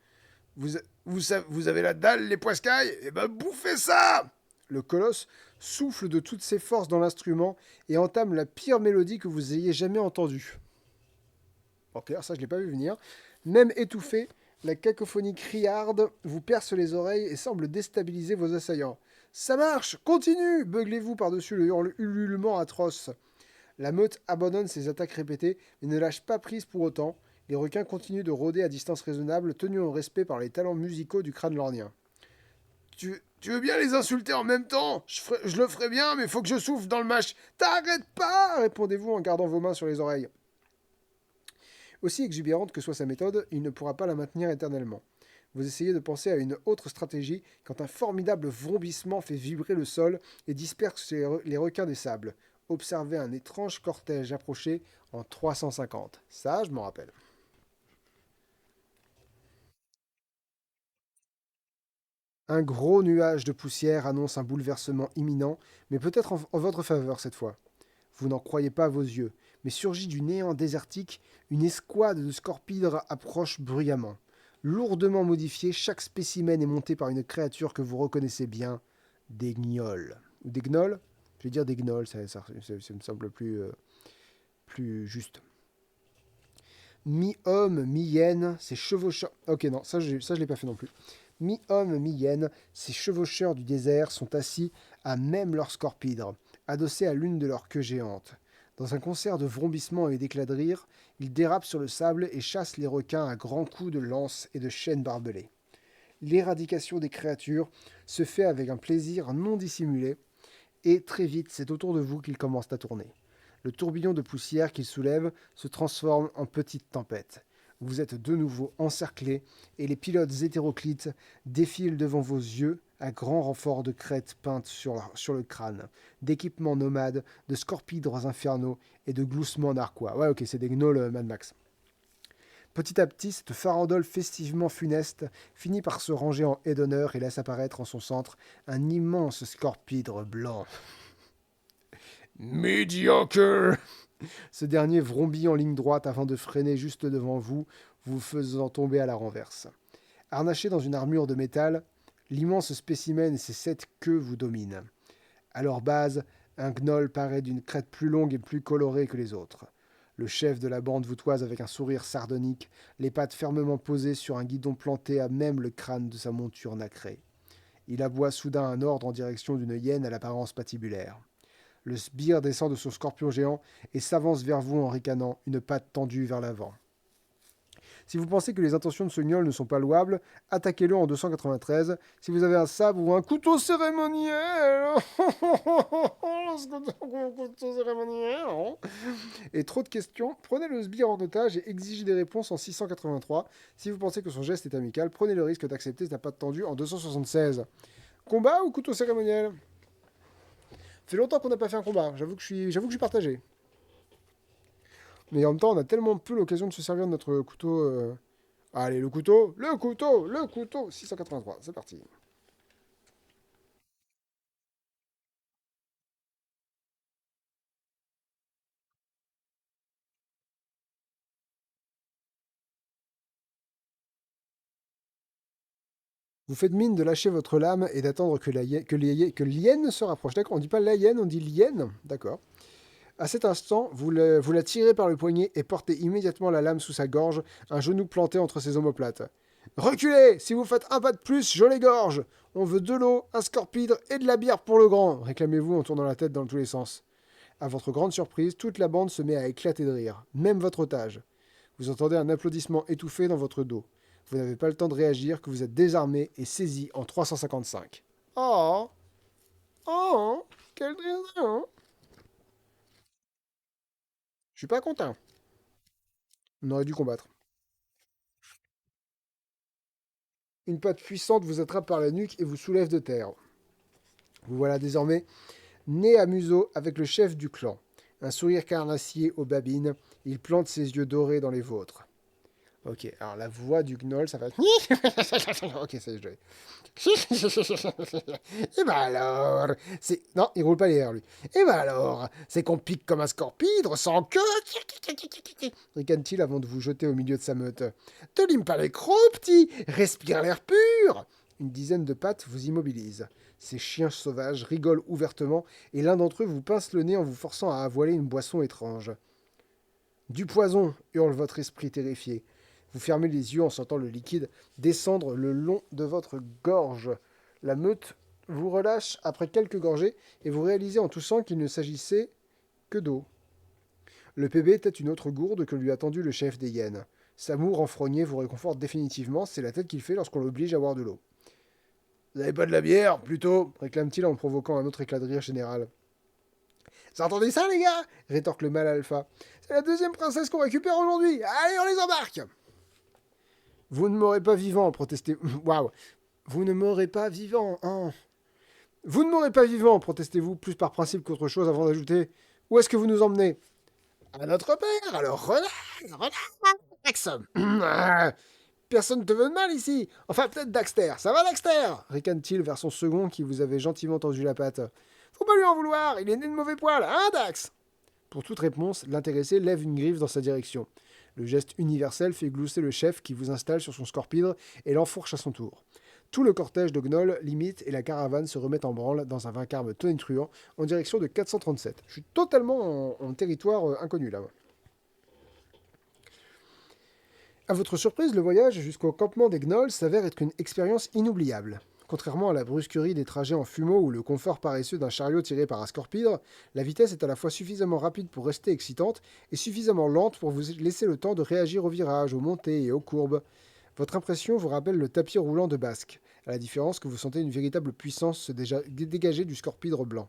Vous, vous avez la dalle, les poiscailles? Eh ben, bouffez ça! Le colosse souffle de toutes ses forces dans l'instrument et entame la pire mélodie que vous ayez jamais entendue. Ok, alors ça, je l'ai pas vu venir. Même étouffé, la cacophonie criarde vous perce les oreilles et semble déstabiliser vos assaillants. Ça marche! Continue! Beuglez-vous par-dessus le ululement atroce. La meute abandonne ses attaques répétées, mais ne lâche pas prise pour autant. Les requins continuent de rôder à distance raisonnable, tenus en respect par les talents musicaux du crâne lornien. Tu veux bien les insulter en même temps? Je le ferai bien, mais faut que je souffle dans le match. T'arrêtes pas! Répondez-vous en gardant vos mains sur les oreilles. Aussi exubérante que soit sa méthode, il ne pourra pas la maintenir éternellement. Vous essayez de penser à une autre stratégie quand un formidable vrombissement fait vibrer le sol et disperse les requins des sables. Observez un étrange cortège approcher en 350. Ça, je m'en rappelle. Un gros nuage de poussière annonce un bouleversement imminent, mais peut-être en votre faveur cette fois. Vous n'en croyez pas vos yeux, mais surgit du néant désertique, une escouade de scorpidres approche bruyamment. Lourdement modifié, chaque spécimen est monté par une créature que vous reconnaissez bien, des gnolls. Ou des gnolls? Je vais dire des gnolls, ça me semble plus juste. Mi-homme, mi-hyène, ces chevaucheurs... Ok, non, ça je l'ai pas fait non plus. Mi-homme, mi-hyène, ces chevaucheurs du désert sont assis à même leur scorpidre, adossés à l'une de leurs queues géantes. Dans un concert de vrombissements et d'éclats de rire, ils dérapent sur le sable et chassent les requins à grands coups de lance et de chaînes barbelées. L'éradication des créatures se fait avec un plaisir non dissimulé, et très vite, c'est autour de vous qu'ils commencent à tourner. Le tourbillon de poussière qu'ils soulèvent se transforme en petite tempête. Vous êtes de nouveau encerclés et les pilotes hétéroclites défilent devant vos yeux à grand renfort de crêtes peintes sur le crâne, d'équipements nomades, de scorpidres infernaux et de gloussements narquois. Ouais, ok, c'est des gnolls Mad Max. Petit à petit, cette farandole festivement funeste finit par se ranger en haie d'honneur et laisse apparaître en son centre un immense scorpidre blanc. Mediocre! Ce dernier vrombit en ligne droite afin de freiner juste devant vous, vous faisant tomber à la renverse. Harnaché dans une armure de métal, l'immense spécimen et ses 7 queues vous dominent. À leur base, un gnoll paraît d'une crête plus longue et plus colorée que les autres. Le chef de la bande vous toise avec un sourire sardonique, les pattes fermement posées sur un guidon planté à même le crâne de sa monture nacrée. Il aboie soudain un ordre en direction d'une hyène à l'apparence patibulaire. Le sbire descend de son scorpion géant et s'avance vers vous en ricanant, une patte tendue vers l'avant. Si vous pensez que les intentions de ce gnoll ne sont pas louables, attaquez-le en 293. Si vous avez un sabre ou un couteau cérémoniel, couteau cérémoniel, et trop de questions, prenez le sbire en otage et exigez des réponses en 683. Si vous pensez que son geste est amical, prenez le risque d'accepter sa patte tendue en 276. Combat ou couteau cérémoniel? Fait longtemps qu'on n'a pas fait un combat, j'avoue que je suis partagé. Mais en même temps, on a tellement peu l'occasion de se servir de notre couteau. Allez, le couteau, le couteau, le couteau. 683, c'est parti. Vous faites mine de lâcher votre lame et d'attendre que l'hyène se rapproche. D'accord, on dit pas la hyène, on dit l'hyène. D'accord. À cet instant, vous la tirez par le poignet et portez immédiatement la lame sous sa gorge, un genou planté entre ses omoplates. Reculez! Si vous faites un pas de plus, je l'égorge! On veut de l'eau, un scorpidre et de la bière pour le grand, réclamez-vous en tournant la tête dans tous les sens. À votre grande surprise, toute la bande se met à éclater de rire, même votre otage. Vous entendez un applaudissement étouffé dans votre dos. Vous n'avez pas le temps de réagir que vous êtes désarmé et saisi en 355. Oh! Oh! Quel trésor! Je suis pas content. On aurait dû combattre. Une patte puissante vous attrape par la nuque et vous soulève de terre. Vous voilà désormais nez à museau avec le chef du clan. Un sourire carnassier aux babines, il plante ses yeux dorés dans les vôtres. Ok, alors la voix du gnoll, ça va être... ok, ça y est, je l'ai. Et bah alors, c'est... Non, il roule pas les airs, lui. Et bah alors, c'est qu'on pique comme un scorpidre sans queue, ricane-t-il avant de vous jeter au milieu de sa meute. Te lime pas les crocs, petit, respire l'air pur. Une dizaine de pattes vous immobilisent. Ces chiens sauvages rigolent ouvertement et l'un d'entre eux vous pince le nez en vous forçant à avaler une boisson étrange. Du poison, hurle votre esprit terrifié. Vous fermez les yeux en sentant le liquide descendre le long de votre gorge. La meute vous relâche après quelques gorgées et vous réalisez en toussant qu'il ne s'agissait que d'eau. Le PB tête une autre gourde que lui a tendue le chef des hyènes. Samour renfrogné vous réconforte définitivement, c'est la tête qu'il fait lorsqu'on l'oblige à boire de l'eau. Vous n'avez pas de la bière, plutôt réclame-t-il en provoquant un autre éclat de rire général. Vous entendez ça, les gars rétorque le mâle alpha. C'est la deuxième princesse qu'on récupère aujourd'hui. Allez, on les embarque. Vous ne m'aurez pas vivant, protestez... Waouh. Vous ne m'aurez pas vivant, hein. Vous ne m'aurez pas vivant, protestez-vous, plus par principe qu'autre chose, avant d'ajouter. Où est-ce que vous nous emmenez? À notre père, alors relax. Personne ne te veut de mal ici. Enfin, peut-être Daxter. Ça va, Daxter ricane-t-il vers son second qui vous avait gentiment tendu la patte. Faut pas lui en vouloir, il est né de mauvais poil, hein, Dax? Pour toute réponse, l'intéressé lève une griffe dans sa direction. Le geste universel fait glousser le chef qui vous installe sur son scorpidre et l'enfourche à son tour. Tout le cortège de gnolls limite et la caravane se remet en branle dans un vacarme tonitruant en direction de 437. Je suis totalement en territoire inconnu là. À votre surprise, le voyage jusqu'au campement des gnolls s'avère être une expérience inoubliable. Contrairement à la brusquerie des trajets en fumeau ou le confort paresseux d'un chariot tiré par un scorpidre, la vitesse est à la fois suffisamment rapide pour rester excitante et suffisamment lente pour vous laisser le temps de réagir aux virages, aux montées et aux courbes. Votre impression vous rappelle le tapis roulant de Basque, à la différence que vous sentez une véritable puissance se dégager du scorpidre blanc.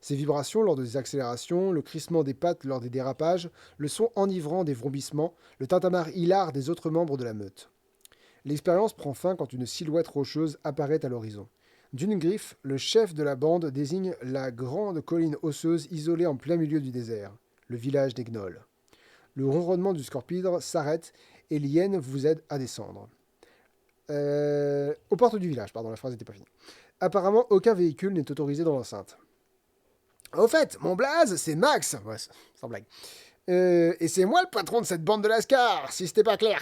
Ces vibrations lors des accélérations, le crissement des pattes lors des dérapages, le son enivrant des vrombissements, le tintamarre hilar des autres membres de la meute. L'expérience prend fin quand une silhouette rocheuse apparaît à l'horizon. D'une griffe, le chef de la bande désigne la grande colline osseuse isolée en plein milieu du désert, le village des gnolls. Le ronronnement du scorpidre s'arrête et l'hyène vous aide à descendre. Aux portes du village, pardon, la phrase n'était pas finie. Apparemment, aucun véhicule n'est autorisé dans l'enceinte. Au fait, mon blaze, c'est Max. Ouais, sans blague. Et c'est moi le patron de cette bande de lascars, si c'était pas clair.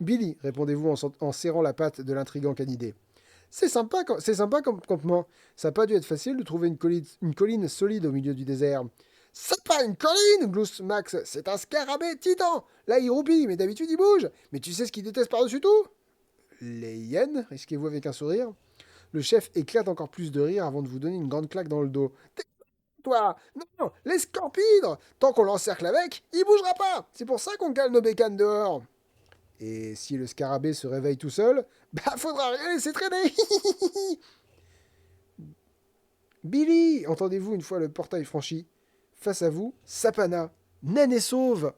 Billy, répondez-vous en serrant la patte de l'intrigant canidé. C'est sympa comme campement. Ça n'a pas dû être facile de trouver une colline solide au milieu du désert. C'est pas une colline, glousse Max, c'est un scarabée titan. Là, il roupille, mais d'habitude, il bouge. Mais tu sais ce qu'il déteste par-dessus tout? Les hyènes, risquez-vous avec un sourire. Le chef éclate encore plus de rire avant de vous donner une grande claque dans le dos. toi. Non, l'escorpidre. Tant qu'on l'encercle avec, il bougera pas. C'est pour ça qu'on cale nos bécanes dehors. Et si le scarabée se réveille tout seul, Bah, faudra rien laisser traîner. Billy, entendez-vous une fois le portail franchi. Face à vous, Sapana, naine et sauve.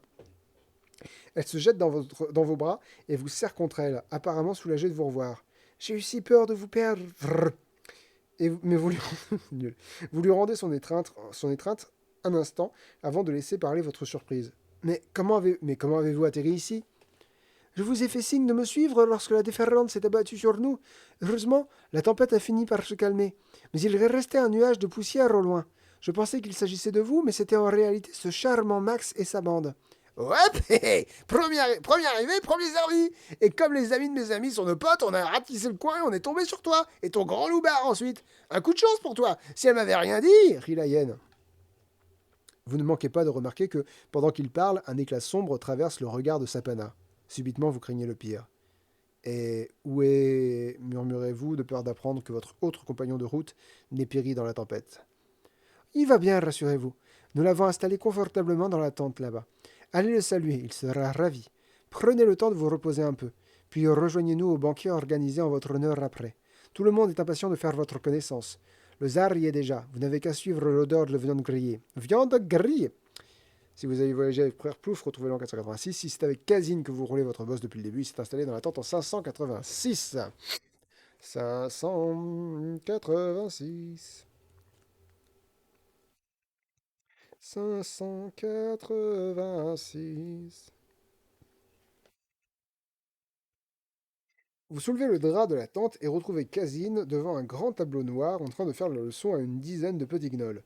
Elle se jette dans vos bras et vous serre contre elle, apparemment soulagée de vous revoir. J'ai eu si peur de vous perdre. Mais vous lui, nul. Vous lui rendez son étreinte un instant avant de laisser parler votre surprise. Mais comment avez-vous atterri ici? Je vous ai fait signe de me suivre lorsque la déferlante s'est abattue sur nous. Heureusement, la tempête a fini par se calmer. Mais il restait un nuage de poussière au loin. Je pensais qu'il s'agissait de vous, mais c'était en réalité ce charmant Max et sa bande. Hop, premier arrivé, premier servi. Et comme les amis de mes amis sont nos potes, on a ratissé le coin et on est tombé sur toi. Et ton grand loupard ensuite. Un coup de chance pour toi. Si elle m'avait rien dit, Rit la hyène. Vous ne manquez pas de remarquer que, pendant qu'il parle, un éclat sombre traverse le regard de Sapana. Subitement, vous craignez le pire. Et où est, murmurez-vous, de peur d'apprendre que votre autre compagnon de route n'est péri dans la tempête. Il va bien, rassurez-vous. Nous l'avons installé confortablement dans la tente là-bas. Allez le saluer, il sera ravi. Prenez le temps de vous reposer un peu, puis rejoignez-nous au banquet organisé en votre honneur après. Tout le monde est impatient de faire votre connaissance. Le zar y est déjà, vous n'avez qu'à suivre l'odeur de la viande grillée. Viande grillée! Si vous avez voyagé avec Frère Plouf, retrouvez-le en 486. Si c'est avec Casine que vous roulez votre boss depuis le début, il s'est installé dans la tente en 586. 586. 586. Vous soulevez le drap de la tente et retrouvez Casine devant un grand tableau noir en train de faire la leçon à une dizaine de petits gnolls.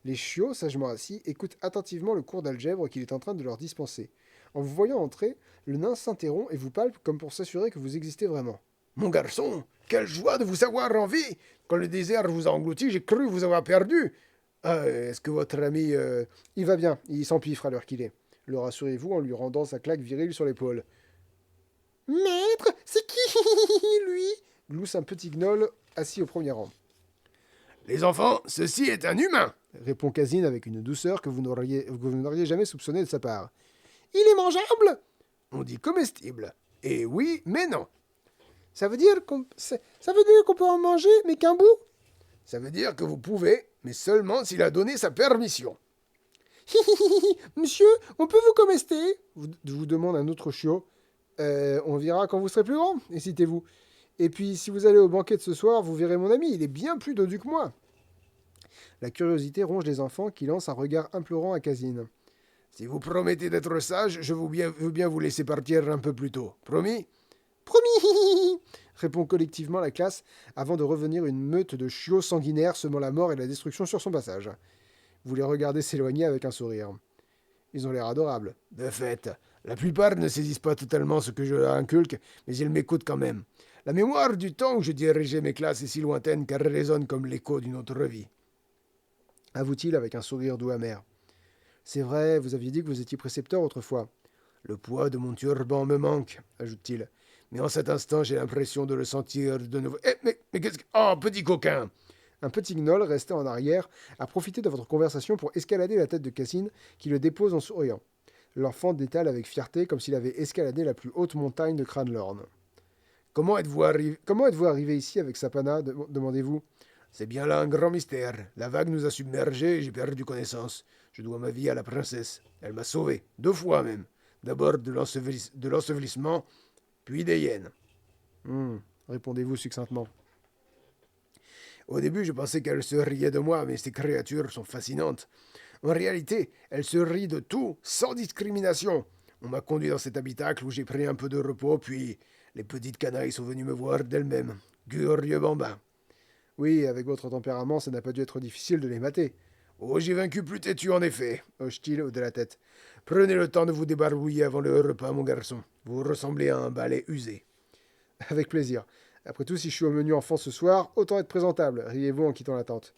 Les chiots, sagement assis, écoutent attentivement le cours d'algèbre qu'il est en train de leur dispenser. En vous voyant entrer, le nain s'interrompt et vous palpe comme pour s'assurer que vous existez vraiment. mon garçon, quelle joie de vous savoir en vie. Quand le désert vous a englouti, j'ai cru vous avoir perdu. Ah, est-ce que votre ami... Il va bien, il s'empiffre à l'heure qu'il est. Le rassurez-vous en lui rendant sa claque virile sur l'épaule. Maître, c'est qui, lui? Glousse un petit gnoll assis au premier rang. Les enfants, ceci est un humain. Répond Casine avec une douceur que vous n'auriez jamais soupçonnée de sa part. Il est mangeable? On dit comestible. Et oui, mais non. Ça veut dire qu'on peut en manger, mais qu'un bout? Ça veut dire que vous pouvez, mais seulement s'il a donné sa permission. Monsieur, on peut vous comester? Vous demande un autre chiot. On verra quand vous serez plus grand, hésitez-vous. Et puis, si vous allez au banquet de ce soir, vous verrez mon ami, il est bien plus dodu que moi. La curiosité ronge les enfants qui lancent un regard implorant à Casine. Si vous promettez d'être sage, je veux bien vous laisser partir un peu plus tôt. Promis? Promis répond collectivement la classe avant de revenir une meute de chiots sanguinaires semant la mort et la destruction sur son passage. Vous les regardez s'éloigner avec un sourire. Ils ont l'air adorables. De fait, la plupart ne saisissent pas totalement ce que je leur inculque, mais ils m'écoutent quand même. La mémoire du temps où je dirigeais mes classes est si lointaine qu'elle résonne comme l'écho d'une autre vie. Avoue-t-il avec un sourire doux amer. C'est vrai, vous aviez dit que vous étiez précepteur autrefois. Le poids de mon turban me manque, ajoute-t-il. Mais en cet instant, j'ai l'impression de le sentir de nouveau. Mais qu'est-ce que... Oh, petit coquin! Un petit gnoll resté en arrière a profité de votre conversation pour escalader la tête de Cassine, qui le dépose en souriant. L'enfant détale avec fierté comme s'il avait escaladé la plus haute montagne de Cranlorn. Comment êtes-vous arrivé ici avec Sapana, demandez-vous? C'est bien là un grand mystère. La vague nous a submergés et j'ai perdu connaissance. Je dois ma vie à la princesse. Elle m'a sauvé, 2 fois même. D'abord de l'ensevelissement, puis des hyènes. Répondez-vous succinctement. Au début, je pensais qu'elle se riait de moi, mais ces créatures sont fascinantes. En réalité, elles se rient de tout, sans discrimination. On m'a conduit dans cet habitacle où j'ai pris un peu de repos, puis les petites canailles sont venues me voir d'elles-mêmes. Curieux bambin. Oui, avec votre tempérament, ça n'a pas dû être difficile de les mater. Oh, j'ai vaincu plus têtu en effet, hoche-t-il de la tête. Prenez le temps de vous débarbouiller avant le repas, mon garçon. Vous ressemblez à un balai usé. Avec plaisir. Après tout, si je suis au menu enfant ce soir, autant être présentable, riez-vous en quittant la tente.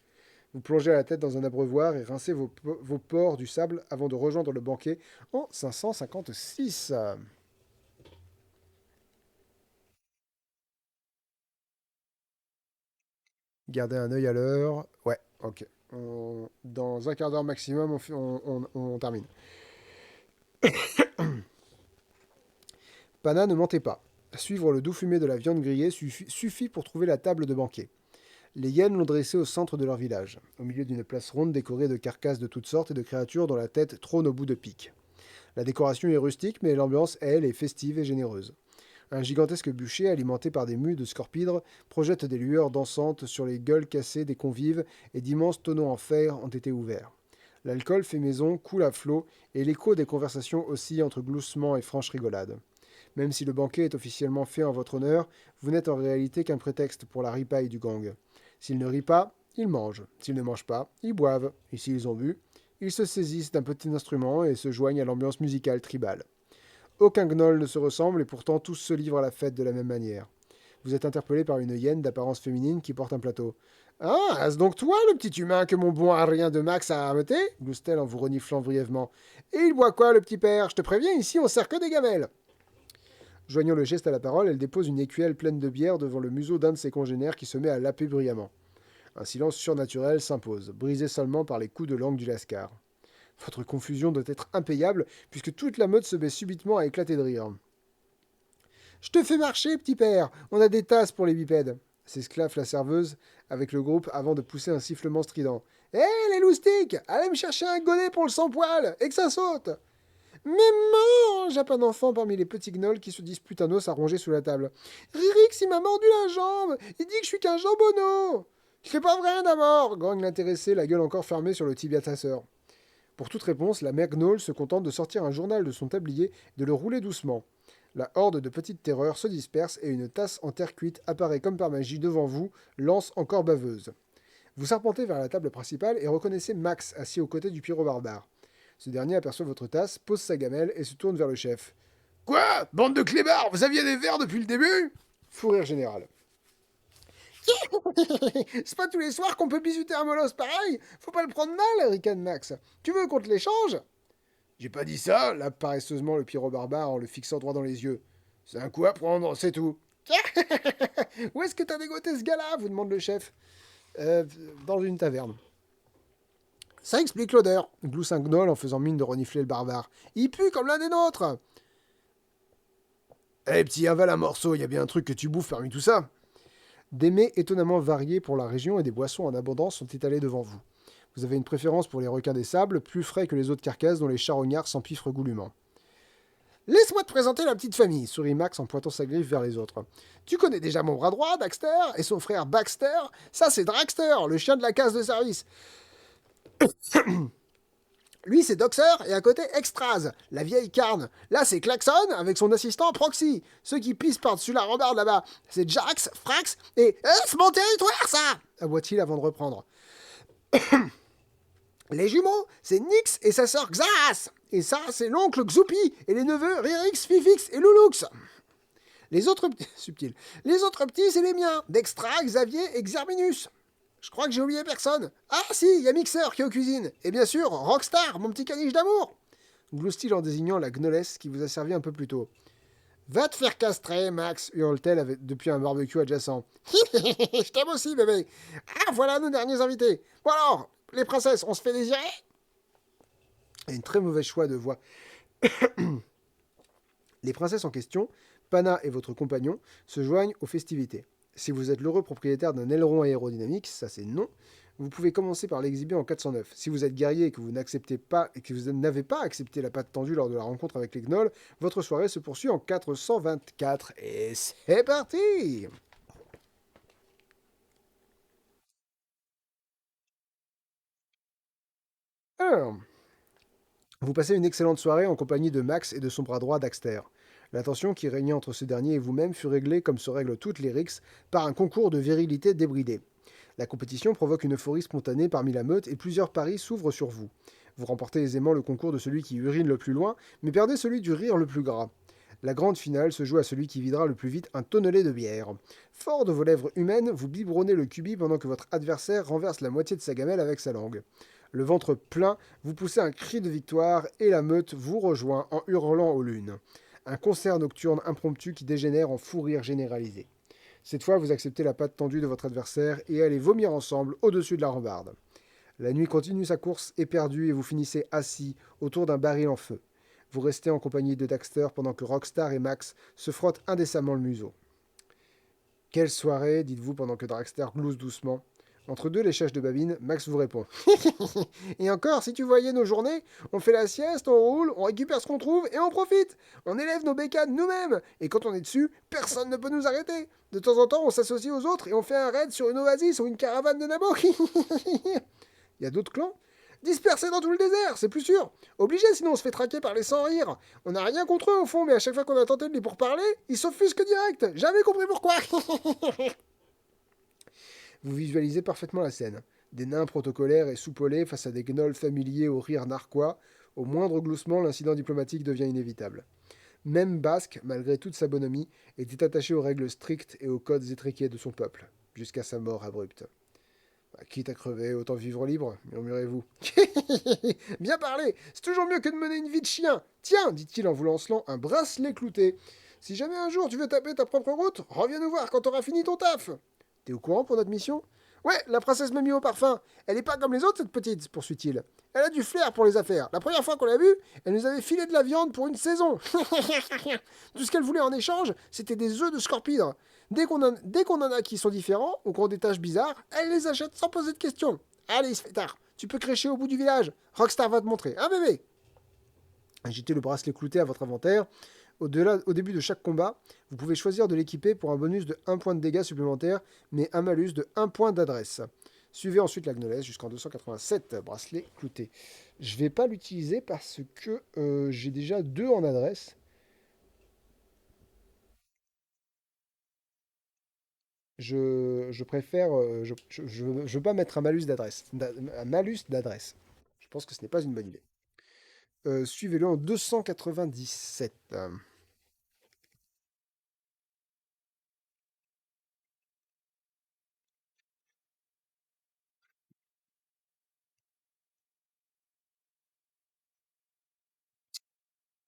Vous plongez la tête dans un abreuvoir et rincez vos pores du sable avant de rejoindre le banquet en 556. Gardez un œil à l'heure. Ouais, ok. Dans un quart d'heure maximum, on termine. Pana ne mentait pas. Suivre le doux fumé de la viande grillée suffit pour trouver la table de banquet. Les hyènes l'ont dressée au centre de leur village, au milieu d'une place ronde décorée de carcasses de toutes sortes et de créatures dont la tête trône au bout de pique. La décoration est rustique, mais l'ambiance, elle, est festive et généreuse. Un gigantesque bûcher, alimenté par des mues de scorpidres, projette des lueurs dansantes sur les gueules cassées des convives et d'immenses tonneaux en fer ont été ouverts. L'alcool fait maison, coule à flot, et l'écho des conversations oscille entre gloussements et franches rigolades. Même si le banquet est officiellement fait en votre honneur, vous n'êtes en réalité qu'un prétexte pour la ripaille du gang. S'ils ne rient pas, ils mangent. S'ils ne mangent pas, ils boivent. Et s'ils ont bu, ils se saisissent d'un petit instrument et se joignent à l'ambiance musicale tribale. Aucun gnoll ne se ressemble et pourtant tous se livrent à la fête de la même manière. Vous êtes interpellé par une hyène d'apparence féminine qui porte un plateau. Ah, est-ce donc toi, le petit humain que mon bon rien de Max a ameuté glousse-t-elle en vous reniflant brièvement. Et il boit quoi, le petit père? Je te préviens, ici on sert que des gamelles. Joignant le geste à la parole, elle dépose une écuelle pleine de bière devant le museau d'un de ses congénères qui se met à laper bruyamment. Un silence surnaturel s'impose, brisé seulement par les coups de langue du lascar. Votre confusion doit être impayable, puisque toute la meute se met subitement à éclater de rire. Je te fais marcher, petit père, on a des tasses pour les bipèdes, s'esclaffe la serveuse avec le groupe avant de pousser un sifflement strident. Hé, les loustiques, allez me chercher un godet pour le sans-poil, et que ça saute. Mais mange, jappe un enfant parmi les petits gnolls qui se disputent un os à ronger sous la table. Ririx, il m'a mordu la jambe, il dit que je suis qu'un jambonneau. C'est pas vrai d'abord, grogne l'intéressé, la gueule encore fermée sur le tibia de sa sœur. Pour toute réponse, la mère Gnoll se contente de sortir un journal de son tablier et de le rouler doucement. La horde de petites terreurs se disperse et une tasse en terre cuite apparaît comme par magie devant vous, lance encore baveuse. Vous serpentez vers la table principale et reconnaissez Max assis aux côtés du pyro-barbare. Ce dernier aperçoit votre tasse, pose sa gamelle et se tourne vers le chef. Quoi? Bande de clébards, vous aviez des verres depuis le début? Fou rire général. C'est pas tous les soirs qu'on peut bisuter un molosse pareil. Faut pas le prendre mal, ricane Max. Tu veux qu'on te l'échange? J'ai pas dit ça, Là paresseusement le pyro-barbare en le fixant droit dans les yeux. C'est un coup à prendre, c'est tout. Où est-ce que t'as dégoté ce gars-là? Vous demande le chef. Dans une taverne. Ça explique l'odeur. Glousse un gnoll en faisant mine de renifler le barbare. Il pue comme l'un des nôtres. Eh petit, avale un morceau, y a bien un truc que tu bouffes parmi tout ça. Des mets étonnamment variés pour la région et des boissons en abondance sont étalés devant vous. Vous avez une préférence pour les requins des sables, plus frais que les autres carcasses dont les charognards s'empiffrent goulûment. Laisse-moi te présenter la petite famille, Sourit Max en pointant sa griffe vers les autres. Tu connais déjà mon bras droit, Daxter, et son frère Baxter. Ça, c'est Dragster, le chien de la case de service. Lui, c'est Doxer, et à côté, Extras, la vieille carne. Là, c'est Klaxon, avec son assistant Proxy. Ceux qui pissent par-dessus la rambarde là-bas, c'est Jax, Frax, et... c'est mon territoire, ça Aboie-t-il avant de reprendre. Les jumeaux, c'est Nyx et sa sœur Xaras. Et ça, c'est l'oncle Xupi et les neveux Ririx, Fifix et Loulux. Les autres subtil. Les autres petits, c'est les miens, Dextra, Xavier et Xerminus. Je crois que j'ai oublié personne. Ah si, il y a Mixer qui est aux cuisines. Et bien sûr, Rockstar, mon petit caniche d'amour. Glousse-t-il en désignant la gnolesse qui vous a servi un peu plus tôt. Va te faire castrer, Max, hurle-t-elle depuis un barbecue adjacent. Je t'aime aussi, bébé. Ah, voilà nos derniers invités. Bon alors, les princesses, on se fait désirer? Et une très mauvaise choix de voix. Les princesses en question, Pana et votre compagnon, se joignent aux festivités. Si vous êtes l'heureux propriétaire d'un aileron aérodynamique, ça c'est non, vous pouvez commencer par l'exhiber en 409. Si vous êtes guerrier et que vous n'acceptez pas et que vous n'avez pas accepté la patte tendue lors de la rencontre avec les gnolls, votre soirée se poursuit en 424. Et c'est parti! Alors, vous passez une excellente soirée en compagnie de Max et de son bras droit Daxter. La tension qui régnait entre ce dernier et vous-même fut réglée comme se règlent toutes les rixes par un concours de virilité débridé. La compétition provoque une euphorie spontanée parmi la meute et plusieurs paris s'ouvrent sur vous. Vous remportez aisément le concours de celui qui urine le plus loin, mais perdez celui du rire le plus gras. La grande finale se joue à celui qui videra le plus vite un tonnelet de bière. Fort de vos lèvres humaines, vous biberonnez le cubi pendant que votre adversaire renverse la moitié de sa gamelle avec sa langue. Le ventre plein, vous poussez un cri de victoire et la meute vous rejoint en hurlant aux lunes. Un concert nocturne impromptu qui dégénère en fou rire généralisé. Cette fois, vous acceptez la patte tendue de votre adversaire et allez vomir ensemble au-dessus de la rambarde. La nuit continue sa course éperdue et vous finissez assis autour d'un baril en feu. Vous restez en compagnie de Daxter pendant que Rockstar et Max se frottent indécemment le museau. Quelle soirée, dites-vous pendant que Daxter glousse doucement. Entre deux léchages de babine, Max vous répond. Et encore, si tu voyais nos journées, on fait la sieste, on roule, on récupère ce qu'on trouve et on profite. On élève nos bécanes nous-mêmes. Et quand on est dessus, personne ne peut nous arrêter. De temps en temps, on s'associe aux autres et on fait un raid sur une oasis ou une caravane de nabos. Il y a d'autres clans? Dispersés dans tout le désert, c'est plus sûr. Obligé, sinon on se fait traquer par les sans-rires. On n'a rien contre eux au fond, mais à chaque fois qu'on a tenté de les pourparler, ils s'offusquent direct. Jamais compris pourquoi. Vous visualisez parfaitement la scène. Des nains protocolaires et soupolés face à des gnolls familiers au rire narquois. Au moindre gloussement, l'incident diplomatique devient inévitable. Même Basque, malgré toute sa bonhomie, était attaché aux règles strictes et aux codes étriqués de son peuple, jusqu'à sa mort abrupte. Quitte à crever, autant vivre libre, murmurez-vous. Bien parlé, c'est toujours mieux que de mener une vie de chien. Tiens, dit-il en vous lançant un bracelet clouté. Si jamais un jour tu veux taper ta propre route, reviens nous voir quand t'auras fini ton taf. T'es au courant pour notre mission? Ouais, la princesse m'a mis au parfum. Elle est pas comme les autres, cette petite, poursuit-il. Elle a du flair pour les affaires. La première fois qu'on l'a vue, elle nous avait filé de la viande pour une saison. Tout ce qu'elle voulait en échange, c'était des œufs de scorpidre. Dès qu'on en a qui sont différents ou qui ont des tâches bizarres, elle les achète sans poser de questions. Allez, il se fait tard. Tu peux crécher au bout du village. Rockstar va te montrer. Un bébé. Ajoutez le bracelet clouté à votre inventaire. Au début de chaque combat, vous pouvez choisir de l'équiper pour un bonus de 1 point de dégâts supplémentaire, mais un malus de 1 point d'adresse. Suivez ensuite la gnolesse jusqu'en 287, bracelet clouté. Je ne vais pas l'utiliser parce que j'ai déjà 2 en adresse. Je préfère... je veux pas mettre un malus d'adresse. Un malus d'adresse. Je pense que ce n'est pas une bonne idée. Suivez-le en 297.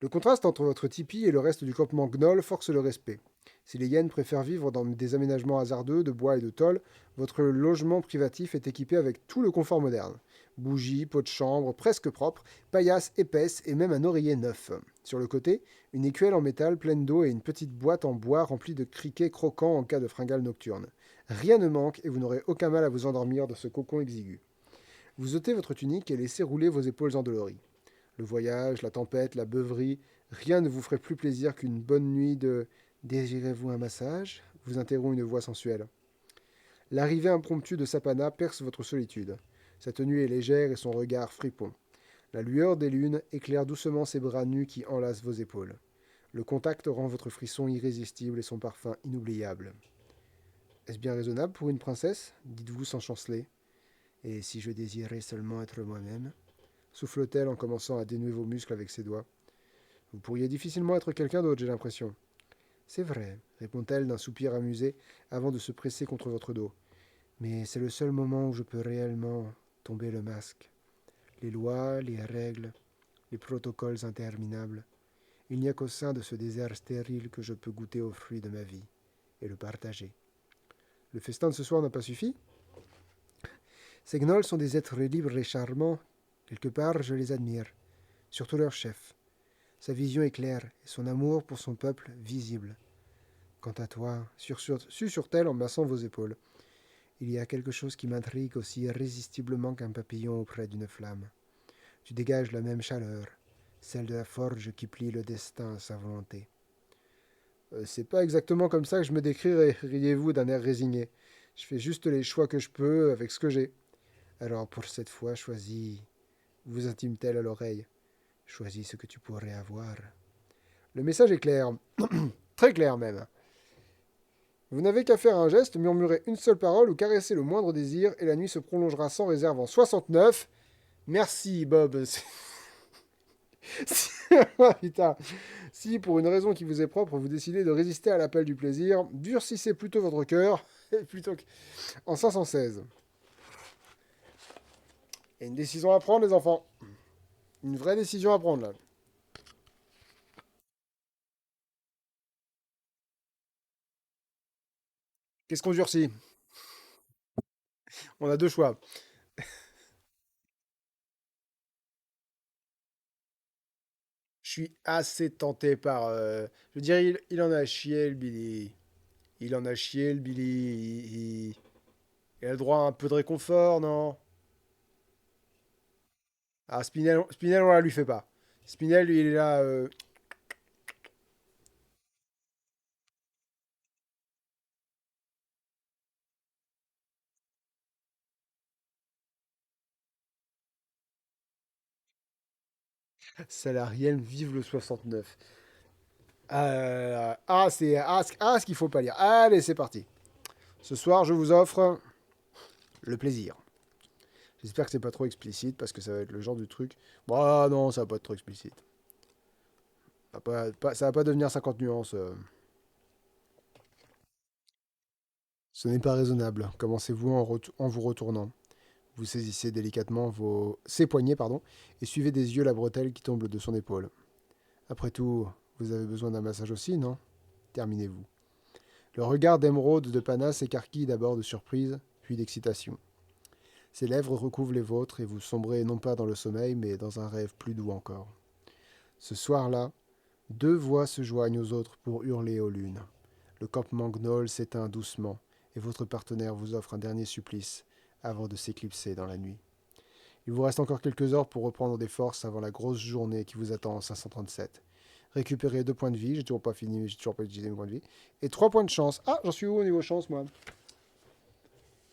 Le contraste entre votre tipi et le reste du campement Gnoll force le respect. Si les hyènes préfèrent vivre dans des aménagements hasardeux de bois et de tôle, votre logement privatif est équipé avec tout le confort moderne. Bougies, pots de chambre presque propres, paillasses épaisses et même un oreiller neuf. Sur le côté, une écuelle en métal pleine d'eau et une petite boîte en bois remplie de criquets croquants en cas de fringales nocturnes. Rien ne manque et vous n'aurez aucun mal à vous endormir dans ce cocon exigu. Vous ôtez votre tunique et laissez rouler vos épaules endolories. Le voyage, la tempête, la beuverie, rien ne vous ferait plus plaisir qu'une bonne nuit de Désirez-vous un massage vous interrompt une voix sensuelle. L'arrivée impromptue de Sapana perce votre solitude. Sa tenue est légère et son regard fripon. La lueur des lunes éclaire doucement ses bras nus qui enlacent vos épaules. Le contact rend votre frisson irrésistible et son parfum inoubliable. Est-ce bien raisonnable pour une princesse? Dites-vous sans chanceler. Et si je désirais seulement être moi-même? Souffle-t-elle en commençant à dénouer vos muscles avec ses doigts. Vous pourriez difficilement être quelqu'un d'autre, j'ai l'impression. C'est vrai, répond-elle d'un soupir amusé avant de se presser contre votre dos. Mais c'est le seul moment où je peux réellement tomber le masque. Les lois, les règles, les protocoles interminables. Il n'y a qu'au sein de ce désert stérile que je peux goûter aux fruits de ma vie et le partager. Le festin de ce soir n'a pas suffi? Ces gnolls sont des êtres libres et charmants. Quelque part, je les admire. Surtout leur chef. Sa vision est claire et son amour pour son peuple visible. Quant à toi, susurre-t-elle en massant vos épaules, il y a quelque chose qui m'intrigue aussi irrésistiblement qu'un papillon auprès d'une flamme. Tu dégages la même chaleur, celle de la forge qui plie le destin à sa volonté. C'est pas exactement comme ça que je me décrirais, riez-vous d'un air résigné. Je fais juste les choix que je peux avec ce que j'ai. Alors pour cette fois, choisis, vous intime-t-elle à l'oreille. Choisis ce que tu pourrais avoir. Le message est clair, très clair même. Vous n'avez qu'à faire un geste, murmurer une seule parole ou caresser le moindre désir, et la nuit se prolongera sans réserve en 69. Merci, Bob. Ah, putain. Si, pour une raison qui vous est propre, vous décidez de résister à l'appel du plaisir, durcissez plutôt votre cœur, plutôt en 516. Il y a une décision à prendre, les enfants. Une vraie décision à prendre, là. Qu'est-ce qu'on durcit? On a deux choix. Je suis assez tenté par... je veux dire, il en a chié, le Billy. Il en a chié, le Billy. Il a le droit à un peu de réconfort, non? Ah, Spinel, on la lui fait pas. Spinel, lui, il est là... salariel, vive le 69. Ce qu'il faut pas lire. Allez, c'est parti. Ce soir, je vous offre le plaisir. J'espère que c'est pas trop explicite parce que ça va être le genre de truc. Bah non, ça va pas être trop explicite. Ça va pas devenir 50 nuances. Ce n'est pas raisonnable. Commencez-vous en vous retournant. Vous saisissez délicatement ses poignets pardon, et suivez des yeux la bretelle qui tombe de son épaule. Après tout, vous avez besoin d'un massage aussi, non? Terminez-vous. Le regard d'émeraude de Pana s'écarquille d'abord de surprise, puis d'excitation. Ses lèvres recouvrent les vôtres et vous sombrez non pas dans le sommeil, mais dans un rêve plus doux encore. Ce soir-là, deux voix se joignent aux autres pour hurler aux lunes. Le campement Gnoll s'éteint doucement, et votre partenaire vous offre un dernier supplice avant de s'éclipser dans la nuit. Il vous reste encore quelques heures pour reprendre des forces avant la grosse journée qui vous attend en 537. Récupérez 2 points de vie, j'ai toujours pas fini, mais j'ai toujours pas utilisé mes points de vie. Et 3 points de chance. Ah, j'en suis où au niveau chance, moi?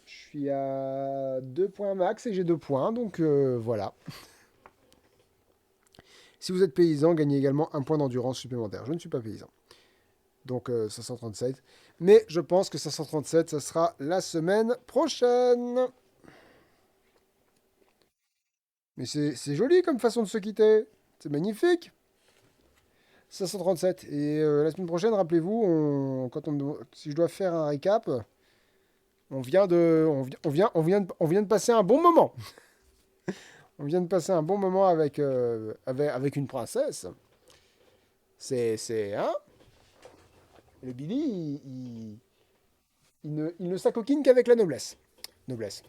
Je suis à 2 points max et j'ai 2 points, donc voilà. Si vous êtes paysan, gagnez également un point d'endurance supplémentaire. Je ne suis pas paysan. Donc 537. Mais je pense que 537, ça sera la semaine prochaine. Mais c'est joli comme façon de se quitter. C'est magnifique. 537. Et la semaine prochaine, rappelez-vous, si je dois faire un récap, on vient de passer un bon moment. On vient de passer un bon moment avec une princesse. Hein? Le Billy, il ne s'acoquine qu'avec la noblesse. Noblesse.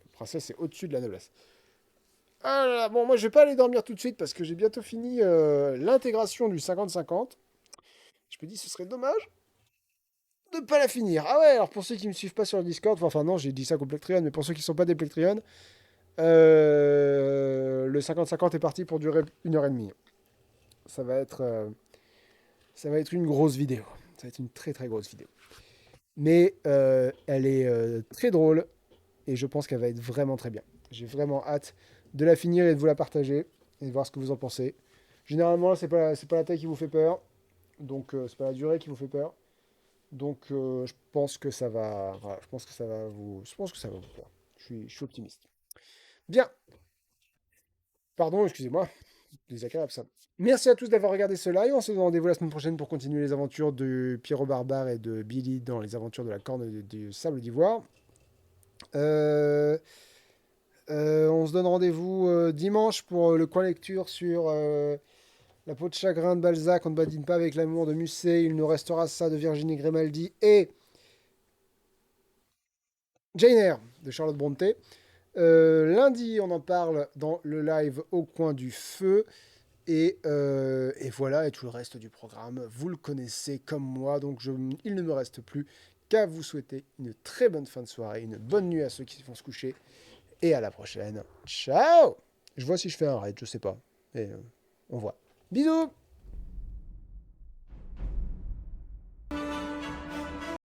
La princesse est au-dessus de la noblesse. Ah là là, bon, moi je vais pas aller dormir tout de suite parce que j'ai bientôt fini l'intégration du 50-50. Je me dis, ce serait dommage de ne pas la finir. Ah ouais, alors pour ceux qui me suivent pas sur le Discord, enfin non, j'ai dit ça qu'au Plectrion, mais pour ceux qui sont pas des Plectrion, le 50-50 est parti pour durer 1 heure et demie. Ça va être, euh, ça va être une grosse vidéo. Ça va être une très très grosse vidéo. Mais elle est très drôle et je pense qu'elle va être vraiment très bien. J'ai vraiment hâte de la finir et de vous la partager et de voir ce que vous en pensez. Généralement, c'est pas la taille qui vous fait peur, donc c'est pas la durée qui vous fait peur. Donc je pense que ça va, voilà, je pense que ça va vous plaire. Je suis optimiste. Bien, pardon, excusez-moi, désagréable ça. Merci à tous d'avoir regardé ce live. On se donne rendez-vous la semaine prochaine pour continuer les aventures de Pierrot Barbare et de Billy dans les aventures de la Corne du Sable d'Ivoire. Euh, on se donne rendez-vous dimanche pour le coin lecture sur La peau de chagrin de Balzac. On ne badine pas avec l'amour de Musset. Il nous restera ça de Virginie Grimaldi et Jane Eyre de Charlotte Brontë. Lundi, on en parle dans le live au coin du feu. Et voilà, et tout le reste du programme, vous le connaissez comme moi, donc il ne me reste plus qu'à vous souhaiter une très bonne fin de soirée, une bonne nuit à ceux qui vont se coucher, et à la prochaine. Ciao! Je vois si je fais un raid, je sais pas, mais on voit. Bisous!